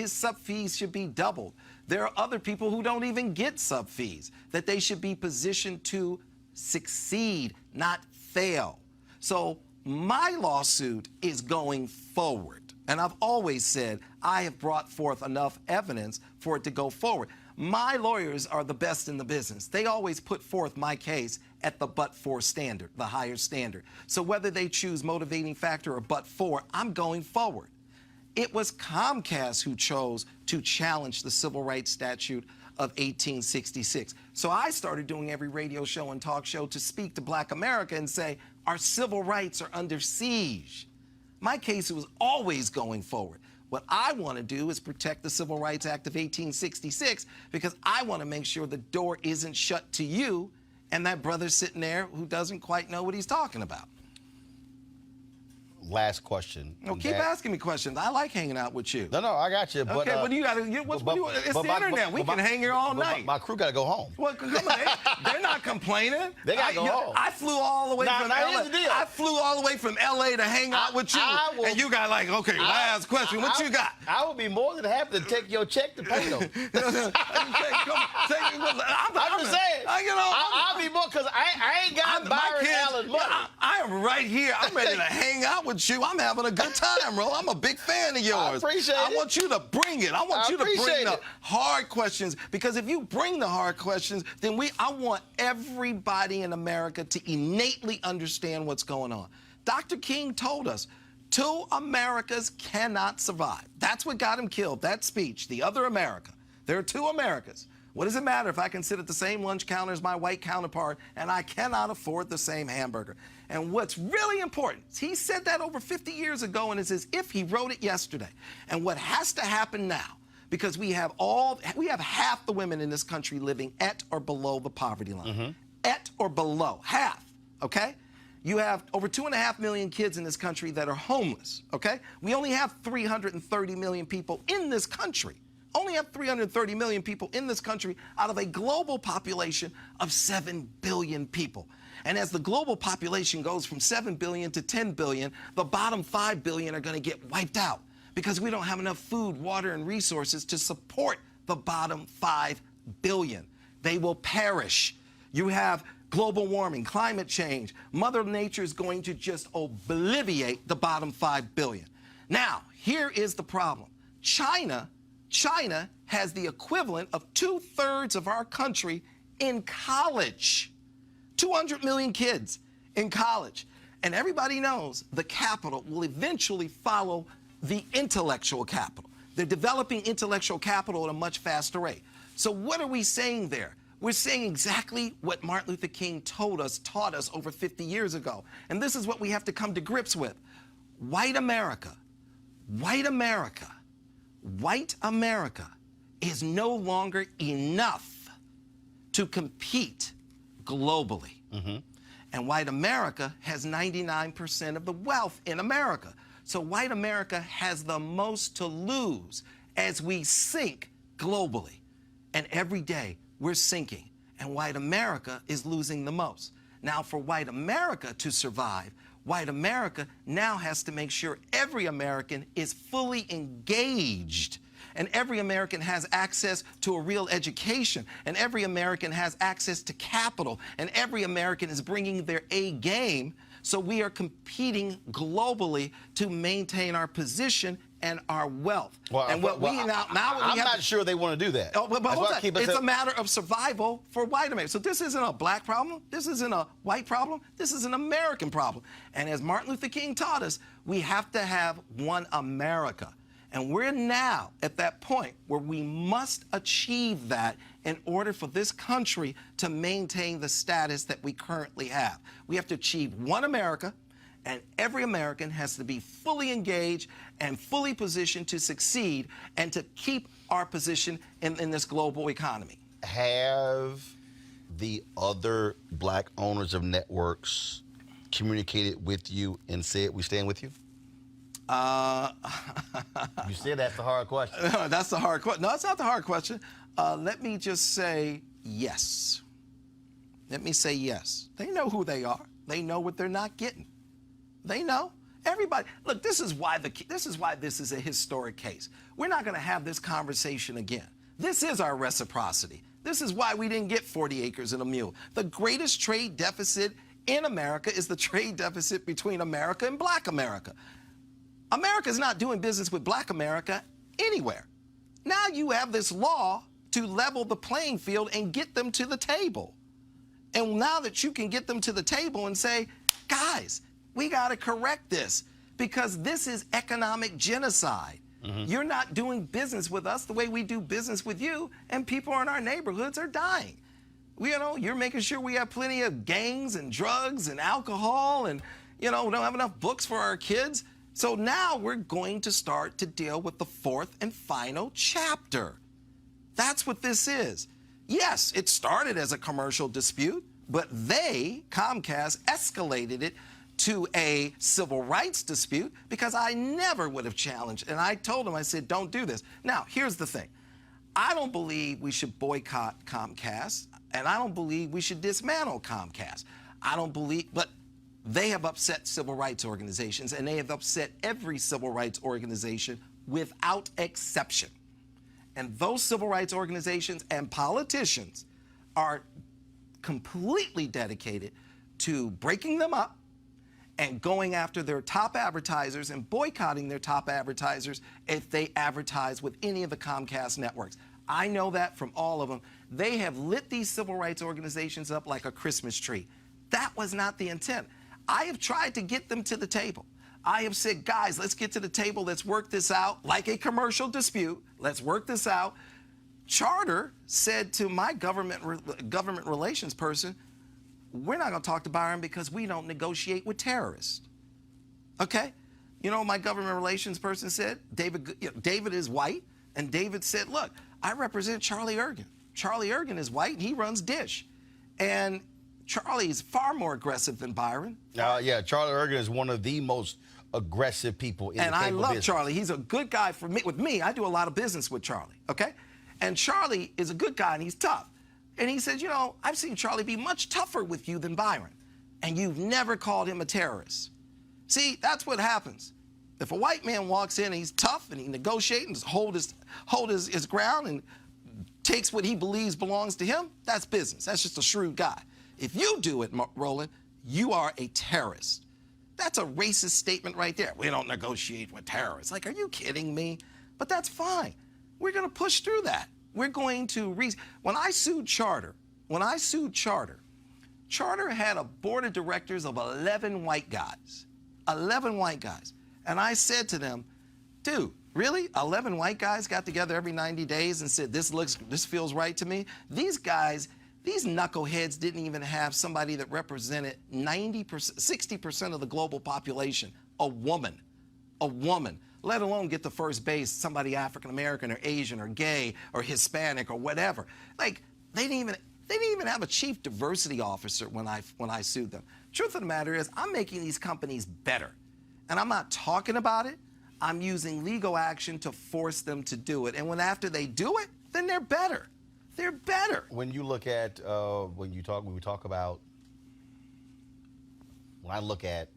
Speaker 18: sub fees should be doubled. There are other people who don't even get sub fees, that they should be positioned to succeed, not fail. So my lawsuit is going forward. And I've always said I have brought forth enough evidence for it to go forward. My lawyers are the best in the business. They always put forth my case at the but-for standard, the higher standard. So whether they choose motivating factor or but-for, I'm going forward. It was Comcast who chose to challenge the Civil Rights Statute of 1866. So I started doing every radio show and talk show to speak to Black America and say, our civil rights are under siege. My case was always going forward. What I want to do is protect the Civil Rights Act of 1866 because I want to make sure the door isn't shut to you and that brother sitting there who doesn't quite know what he's talking about.
Speaker 1: Last question.
Speaker 18: No, keep asking me questions. I like hanging out with you.
Speaker 1: No, I got you. But,
Speaker 18: okay, but you got to. It's the internet. We can hang here all night.
Speaker 1: My crew got to go home.
Speaker 18: Well, come on, they're not complaining.
Speaker 1: They got to go home.
Speaker 18: I flew all the way from LA.
Speaker 1: Here's the deal.
Speaker 18: I flew all the way from LA to hang out with you, and you got like, okay, last question. What you got?
Speaker 1: I would be more than happy to take your check to pay them. I'm just saying. I'll be more because I ain't got Byron Allen money.
Speaker 18: I am right here. I'm ready to hang out with you. I'm having a good time, bro. I'm a big fan of yours.
Speaker 1: I appreciate it.
Speaker 18: I want you to bring it. I want you to bring the hard questions because if you bring the hard questions, then I want everybody in America to innately understand what's going on. Dr. King told us 2 Americas cannot survive. That's what got him killed, that speech, the other America. There are 2 Americas. What does it matter if I can sit at the same lunch counter as my white counterpart and I cannot afford the same hamburger? And what's really important, he said that over 50 years ago, and it's as if he wrote it yesterday. And what has to happen now, because we have half the women in this country living at or below the poverty line. At or below, half, okay? You have over 2.5 million kids in this country that are homeless, okay? We only have 330 million people in this country. Only have 330 million people in this country out of a global population of 7 billion people. And as the global population goes from 7 billion to 10 billion, the bottom 5 billion are going to get wiped out because we don't have enough food, water, and resources to support the bottom 5 billion. They will perish. You have global warming, climate change. Mother Nature is going to just obliviate the bottom 5 billion. Now, here is the problem. China has the equivalent of 2/3 of our country in college. 200 million kids in college. And everybody knows the capital will eventually follow the intellectual capital. They're developing intellectual capital at a much faster rate. So what are we saying there? We're saying exactly what Martin Luther King taught us over 50 years ago. And this is what we have to come to grips with. White America is no longer enough to compete globally. And white America has 99% of the wealth in America. So white America has the most to lose as we sink globally. And every day we're sinking, and white America is losing the most. Now, for white America to survive, white America now has to make sure every American is fully engaged, and every American has access to a real education, and every American has access to capital, and every American is bringing their A game. So we are competing globally to maintain our position and our wealth.
Speaker 1: Well,
Speaker 18: and what
Speaker 1: I'm not sure they want to do that.
Speaker 18: Oh, but hold on. It's a matter of survival for white America. So this isn't a black problem. This isn't a white problem. This is an American problem. And as Martin Luther King taught us, we have to have one America. And we're now at that point where we must achieve that in order for this country to maintain the status that we currently have. We have to achieve one America, and every American has to be fully engaged and fully positioned to succeed and to keep our position in this global economy.
Speaker 1: Have the other black owners of networks communicated with you and said, we stand with you? You said that's the hard question.
Speaker 18: No, that's the hard question. No, it's not the hard question. Let me just say yes. Let me say yes. They know who they are. They know what they're not getting. They know. Everybody. Look, this is why this is a historic case. We're not going to have this conversation again. This is our reciprocity. This is why we didn't get 40 acres and a mule. The greatest trade deficit in America is the trade deficit between America and black America. America's not doing business with black America anywhere. Now you have this law to level the playing field and get them to the table. And now that you can get them to the table and say, guys, we got to correct this because this is economic genocide. You're not doing business with us the way we do business with you, and people in our neighborhoods are dying. You're making sure we have plenty of gangs and drugs and alcohol, and we don't have enough books for our kids. So now we're going to start to deal with the fourth and final chapter. That's what this is. Yes, it started as a commercial dispute, but Comcast, escalated it to a civil rights dispute because I never would have challenged. And I told them, I said, don't do this. Now, here's the thing. I don't believe we should boycott Comcast, and I don't believe we should dismantle Comcast. But they have upset civil rights organizations, and they have upset every civil rights organization without exception. And those civil rights organizations and politicians are completely dedicated to breaking them up and going after their top advertisers and boycotting their top advertisers if they advertise with any of the Comcast networks. I know that from all of them. They have lit these civil rights organizations up like a Christmas tree. That was not the intent. I have tried to get them to the table. I have said, guys, let's get to the table. Let's work this out like a commercial dispute. Let's work this out. Charter said to my government relations person, we're not going to talk to Byron because we don't negotiate with terrorists. Okay? You know what my government relations person said? David is white, and David said, look, I represent Charlie Ergen. Charlie Ergen is white, and he runs Dish. And Charlie is far more aggressive than Byron.
Speaker 1: Yeah, Charlie Ergen is one of the most aggressive people in the cable business. And I love
Speaker 18: Charlie. He's a good guy for me. With me, I do a lot of business with Charlie, okay? And Charlie is a good guy, and he's tough. And he says, I've seen Charlie be much tougher with you than Byron, and you've never called him a terrorist. See, that's what happens. If a white man walks in and he's tough and he negotiates and hold his ground and takes what he believes belongs to him, that's business. That's just a shrewd guy. If you do it, Roland, you are a terrorist. That's a racist statement right there. We don't negotiate with terrorists. Like, are you kidding me? But that's fine. We're going to push through that. We're going to when I sued Charter, when I sued Charter, Charter had a board of directors of 11 white guys. 11 white guys. And I said to them, dude, really? 11 white guys got together every 90 days and said, this feels right to me? These guys, these knuckleheads didn't even have somebody that represented 90%, 60% of the global population, a woman, let alone get the first base, somebody African-American or Asian or gay or Hispanic or whatever. Like, they didn't even have a chief diversity officer when I sued them. Truth of the matter is, I'm making these companies better. And I'm not talking about it. I'm using legal action to force them to do it. And when after they do it, then they're better. They're better.
Speaker 1: When you look at, when I look at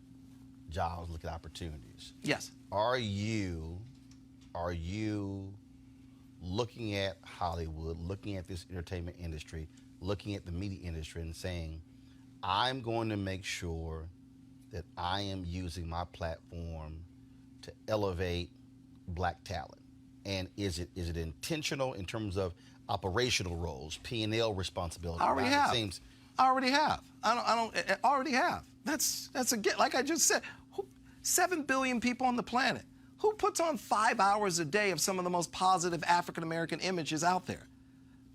Speaker 1: jobs, look at opportunities.
Speaker 18: Yes.
Speaker 1: Are you looking at Hollywood, looking at this entertainment industry, looking at the media industry and saying, I'm going to make sure that I am using my platform to elevate black talent? And is it intentional in terms of operational roles, P&L responsibility?
Speaker 18: I already have. That's like I just said, 7 billion people on the planet. Who puts on 5 hours a day of some of the most positive African-American images out there?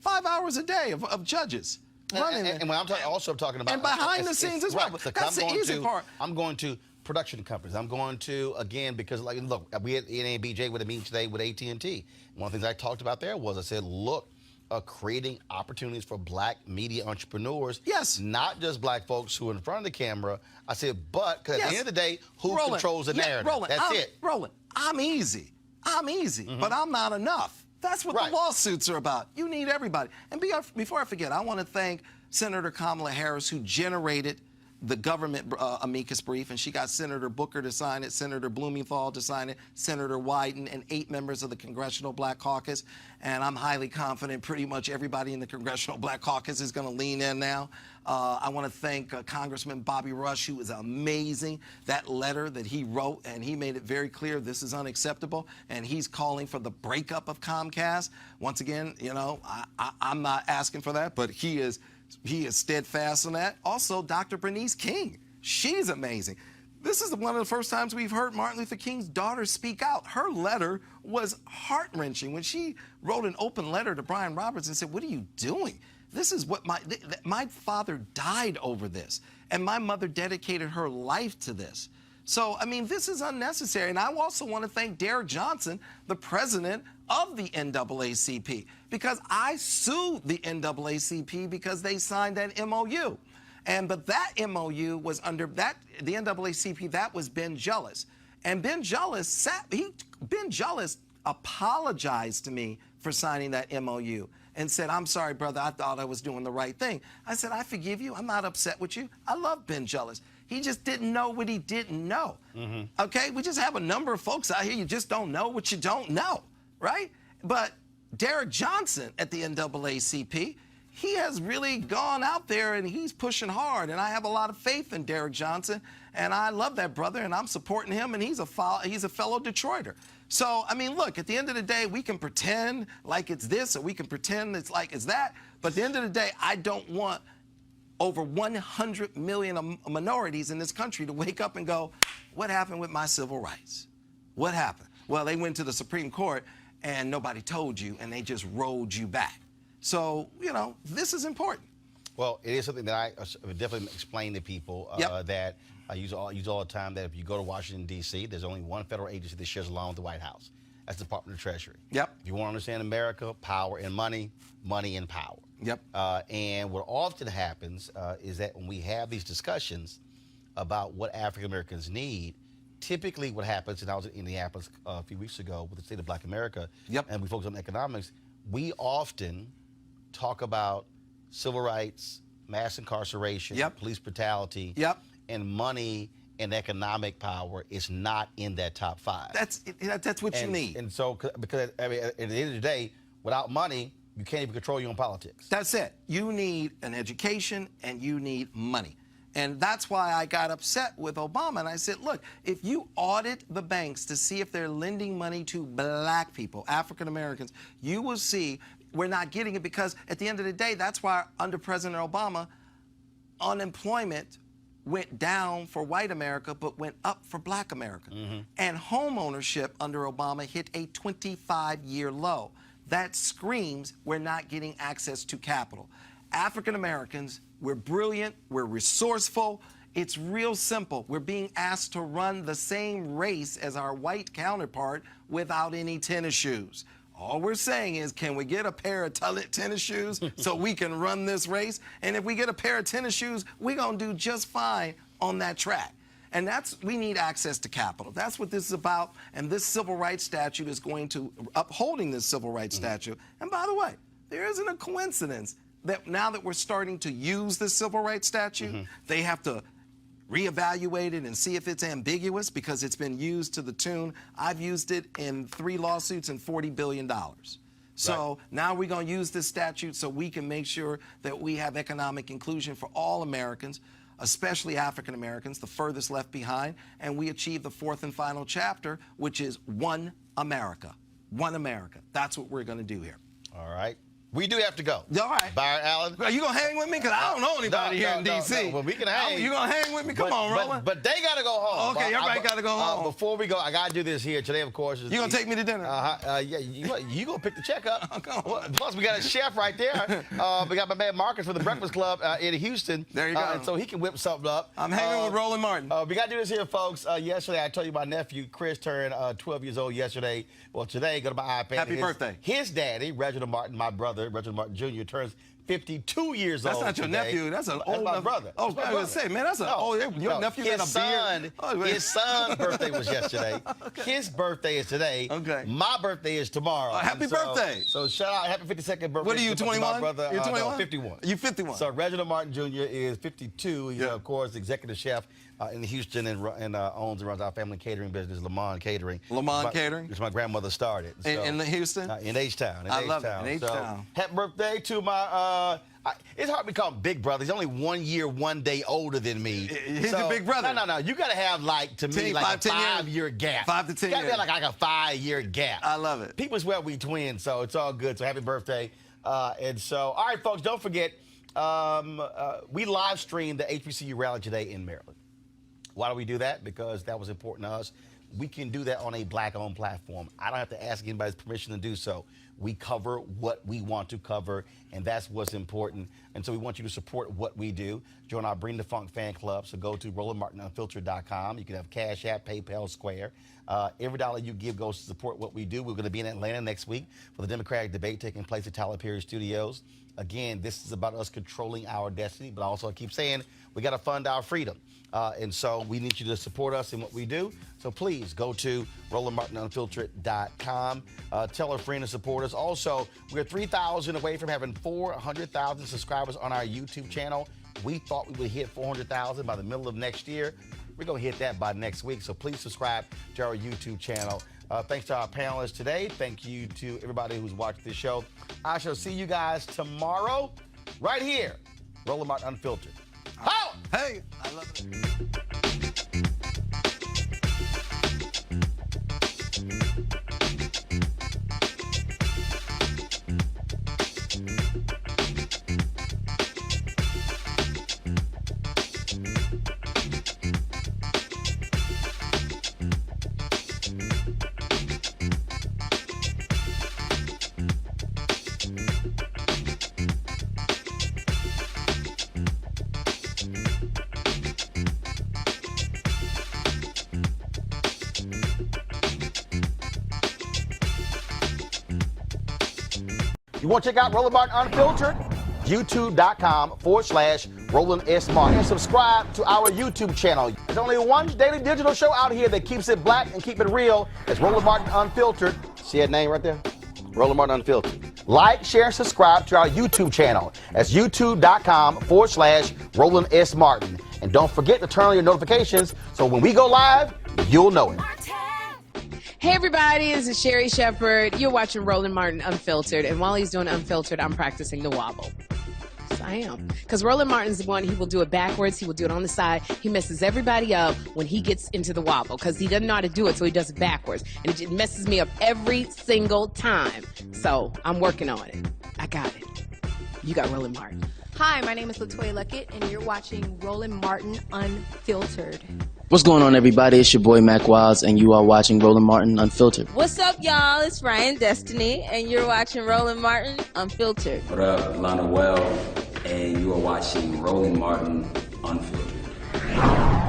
Speaker 18: 5 hours a day of judges running it.
Speaker 1: And when I'm talking about...
Speaker 18: And behind the scenes as well. That's the easy part.
Speaker 1: I'm going to production companies. I'm going to, again, because, like, look, we at NABJ with a meeting today with AT&T. One of the things I talked about there was I said, look, creating opportunities for black media entrepreneurs.
Speaker 18: Yes.
Speaker 1: Not just black folks who are in front of the camera. I said, but, because at the end of the day, who controls the narrative?
Speaker 18: Roland,
Speaker 1: That's it.
Speaker 18: Roland, I'm easy, but I'm not enough. That's what the lawsuits are about. You need everybody. And before I forget, I want to thank Senator Kamala Harris, who generated the government amicus brief, and she got Senator Booker to sign it, Senator Blumenthal to sign it, Senator Wyden, and 8 members of the Congressional Black Caucus. And I'm highly confident pretty much everybody in the Congressional Black Caucus is going to lean in now. I want to thank Congressman Bobby Rush, who is amazing. That letter that he wrote, and he made it very clear this is unacceptable, and he's calling for the breakup of Comcast. Once again, you know, I'm not asking for that, but he is steadfast on that. Also, Dr. Bernice King, she's amazing. This is one of the first times we've heard Martin Luther King's daughter speak out. Her letter was heart-wrenching when she wrote an open letter to Brian Roberts and said, what are you doing? This is what my father died over this, and my mother dedicated her life to this. So, I mean, this is unnecessary. And I also want to thank Derek Johnson, the president of the NAACP, because I sued the NAACP because they signed that MOU. But that MOU was under the NAACP, that was Ben Jealous. And Ben Jealous apologized to me for signing that MOU and said, I'm sorry, brother, I thought I was doing the right thing. I said, I forgive you. I'm not upset with you. I love Ben Jealous. He just didn't know what he didn't know. Okay? We just have a number of folks out here, you just don't know what you don't know, right? But Derek Johnson at the NAACP, he has really gone out there and he's pushing hard. And I have a lot of faith in Derek Johnson. And I love that brother, and I'm supporting him, and he's a fellow Detroiter. So, I mean, look, at the end of the day, we can pretend like it's this or we can pretend it's like it's that. But at the end of the day, I don't want over 100 million minorities in this country to wake up and go, what happened with my civil rights? What happened? Well, they went to the Supreme Court and nobody told you and they just rolled you back. So, you know, this is important.
Speaker 1: Well, it is something that I definitely explain to people that I use all the time, that if you go to Washington, D.C., there's only one federal agency that shares a law with the White House. That's the Department of Treasury.
Speaker 18: Yep.
Speaker 1: If you want to understand America, power and money, money and power.
Speaker 18: Yep.
Speaker 1: And what often happens is that when we have these discussions about what African Americans need, typically what happens, and I was in Annapolis a few weeks ago with the State of Black America, and we focus on economics, we often talk about civil rights, mass incarceration, police brutality, and money and economic power is not in that top 5.
Speaker 18: That's what you need.
Speaker 1: And so, because I mean, at the end of the day, without money, you can't even control your own politics.
Speaker 18: That's it. You need an education and you need money. And that's why I got upset with Obama. And I said, look, if you audit the banks to see if they're lending money to black people, African Americans, you will see we're not getting it because at the end of the day, that's why under President Obama, unemployment went down for white America, but went up for black America. And home ownership under Obama hit a 25-year low. That screams we're not getting access to capital. African Americans, we're brilliant, we're resourceful. It's real simple. We're being asked to run the same race as our white counterpart without any tennis shoes. All we're saying is, can we get a pair of tennis shoes so we can run this race? And if we get a pair of tennis shoes, we're going to do just fine on that track. And we need access to capital. That's what this is about. And this civil rights statute is going to, upholding this civil rights statute. And by the way, there isn't a coincidence that now that we're starting to use the civil rights statute, they have to reevaluate it and see if it's ambiguous because it's been used to the tune. I've used it in 3 lawsuits and $40 billion. So now we're going to use this statute so we can make sure that we have economic inclusion for all Americans, especially African Americans, the furthest left behind, and we achieve the 4th and final chapter, which is one America. One America. That's what we're going to do here.
Speaker 1: All right. We do have to go.
Speaker 18: All right.
Speaker 1: Byron Allen.
Speaker 18: Are you going to hang with me? Because I don't know anybody here in D.C.
Speaker 1: No, well, we can hang.
Speaker 18: You going to hang with me? Come on, Roland.
Speaker 1: But they got to go home.
Speaker 18: Okay, everybody got to go home.
Speaker 1: Before we go, I got to do this here. Today, of course, is...
Speaker 18: You going to take me to dinner?
Speaker 1: Yeah, you going to pick the check up. Plus, we got a chef right there. We got my man Marcus from the Breakfast Club in Houston.
Speaker 18: There you go.
Speaker 1: And so he can whip something up.
Speaker 18: I'm hanging with Roland Martin.
Speaker 1: We got to do this here, folks. Yesterday, I told you my nephew, Chris, turned 12 years old yesterday. Well, today, go to my iPad.
Speaker 18: Happy birthday.
Speaker 1: His daddy, Reginald Martin, my brother, Reginald Martin Jr., turns 52 years old.
Speaker 18: That's not your nephew. That's an old
Speaker 1: my brother.
Speaker 18: Oh, I was going to say, man, that's your nephew got a beard.
Speaker 1: His son's birthday was yesterday. His birthday is today.
Speaker 18: Okay.
Speaker 1: My birthday is tomorrow.
Speaker 18: Happy birthday.
Speaker 1: So shout out, happy 52nd birthday.
Speaker 18: What are you, 21?
Speaker 1: My brother,
Speaker 18: You're 21?
Speaker 1: 51.
Speaker 18: You 51.
Speaker 1: So Reginald Martin Jr. is 52. He's, of course, executive chef in Houston and owns and runs our family catering business, Lamont Catering.
Speaker 18: Lamont Catering?
Speaker 1: Which my grandmother started. So,
Speaker 18: in Houston?
Speaker 1: In H-Town.
Speaker 18: I love it, in H-Town.
Speaker 1: So, happy birthday to my... it's hard to call him big brother. He's only 1 year, 1 day older than me.
Speaker 18: He's a big brother.
Speaker 1: No. You got to have, to me, like a 5-year gap.
Speaker 18: 5 to 10 years.
Speaker 1: Got to be like a 5-year gap.
Speaker 18: I love it.
Speaker 1: People swear we twins, so it's all good. So happy birthday. And so, all right, folks, don't forget, we live streamed the HBCU Rally today in Maryland. Why do we do that? Because that was important to us. We can do that on a black-owned platform. I don't have to ask anybody's permission to do so. We cover what we want to cover, and that's what's important. And so we want you to support what we do. Join our Bring the Funk fan club. So go to RolandMartinUnfiltered.com. You can have Cash App, PayPal, Square. Every dollar you give goes to support what we do. We're going to be in Atlanta next week for the Democratic debate taking place at Tyler Perry Studios. Again, this is about us controlling our destiny, but also I keep saying we got to fund our freedom. And so we need you to support us in what we do. So please go to RolandMartinUnfiltered.com. Tell a friend to support us. Also, we're 3,000 away from having 400,000 subscribers on our YouTube channel. We thought we would hit 400,000 by the middle of next year. We're going to hit that by next week. So please subscribe to our YouTube channel. Thanks to our panelists today. Thank you to everybody who's watched this show. I shall see you guys tomorrow right here, Roland Martin Unfiltered. How?
Speaker 18: Hey, I love it.
Speaker 1: You want to check out Roland Martin Unfiltered? YouTube.com/Roland S. Martin. And subscribe to our YouTube channel. There's only one daily digital show out here that keeps it black and keep it real. It's Roland Martin Unfiltered. See that name right there? Roland Martin Unfiltered. Like, share, subscribe to our YouTube channel. That's YouTube.com/Roland S. Martin. And don't forget to turn on your notifications so when we go live, you'll know it.
Speaker 20: Hey everybody, this is Sherry Shepherd. You're watching Roland Martin Unfiltered, and while he's doing Unfiltered, I'm practicing the wobble. Yes, I am. Because Roland Martin's the one, he will do it backwards, he will do it on the side. He messes everybody up when he gets into the wobble, because he doesn't know how to do it, so he does it backwards. And it just messes me up every single time. So I'm working on it. got it. You got Roland Martin.
Speaker 21: Hi, my name is Latoya Luckett, and you're watching Roland Martin Unfiltered.
Speaker 22: What's going on, everybody? It's your boy Mac Wilds, and you are watching Roland Martin Unfiltered.
Speaker 23: What's up, y'all? It's Ryan Destiny, and you're watching Roland Martin Unfiltered.
Speaker 24: What up, Lana Well, and you are watching Roland Martin Unfiltered.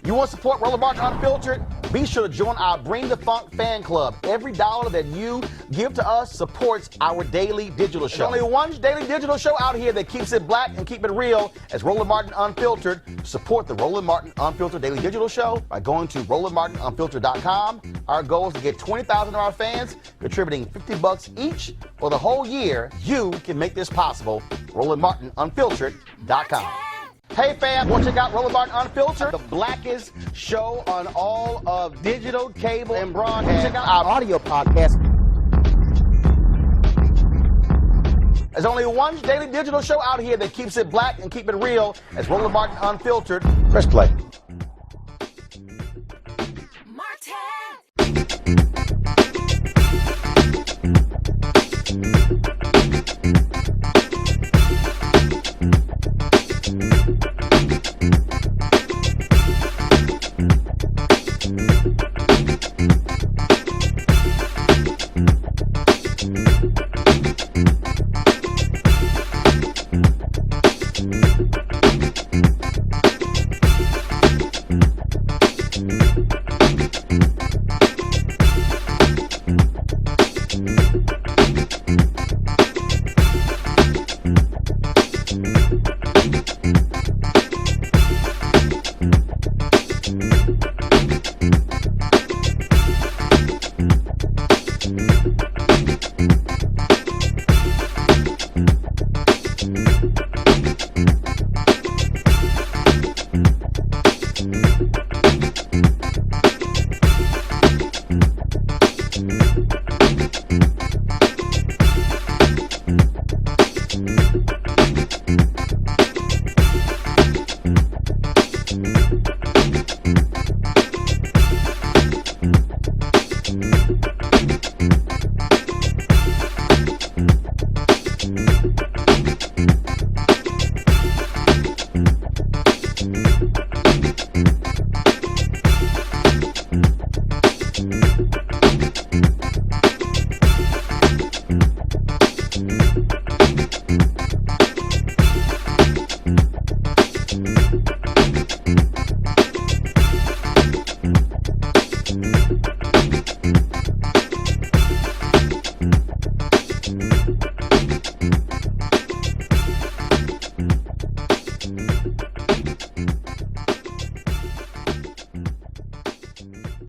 Speaker 1: You want to support Roland Martin Unfiltered? Be sure to join our Bring the Funk fan club. Every dollar that you give to us supports our daily digital show. There's only one daily digital show out here that keeps it black and keep it real as Roland Martin Unfiltered. Support the Roland Martin Unfiltered daily digital show by going to RolandMartinUnfiltered.com. Our goal is to get 20,000 of our fans contributing $50 each for the whole year. You can make this possible. RolandMartinUnfiltered.com. Hey fam, want to check out Roland Martin Unfiltered, the blackest show on all of digital, cable, and broadcast. Check out our audio podcast. There's only one daily digital show out here that keeps it black and keep it real as Roland Martin Unfiltered. Press play.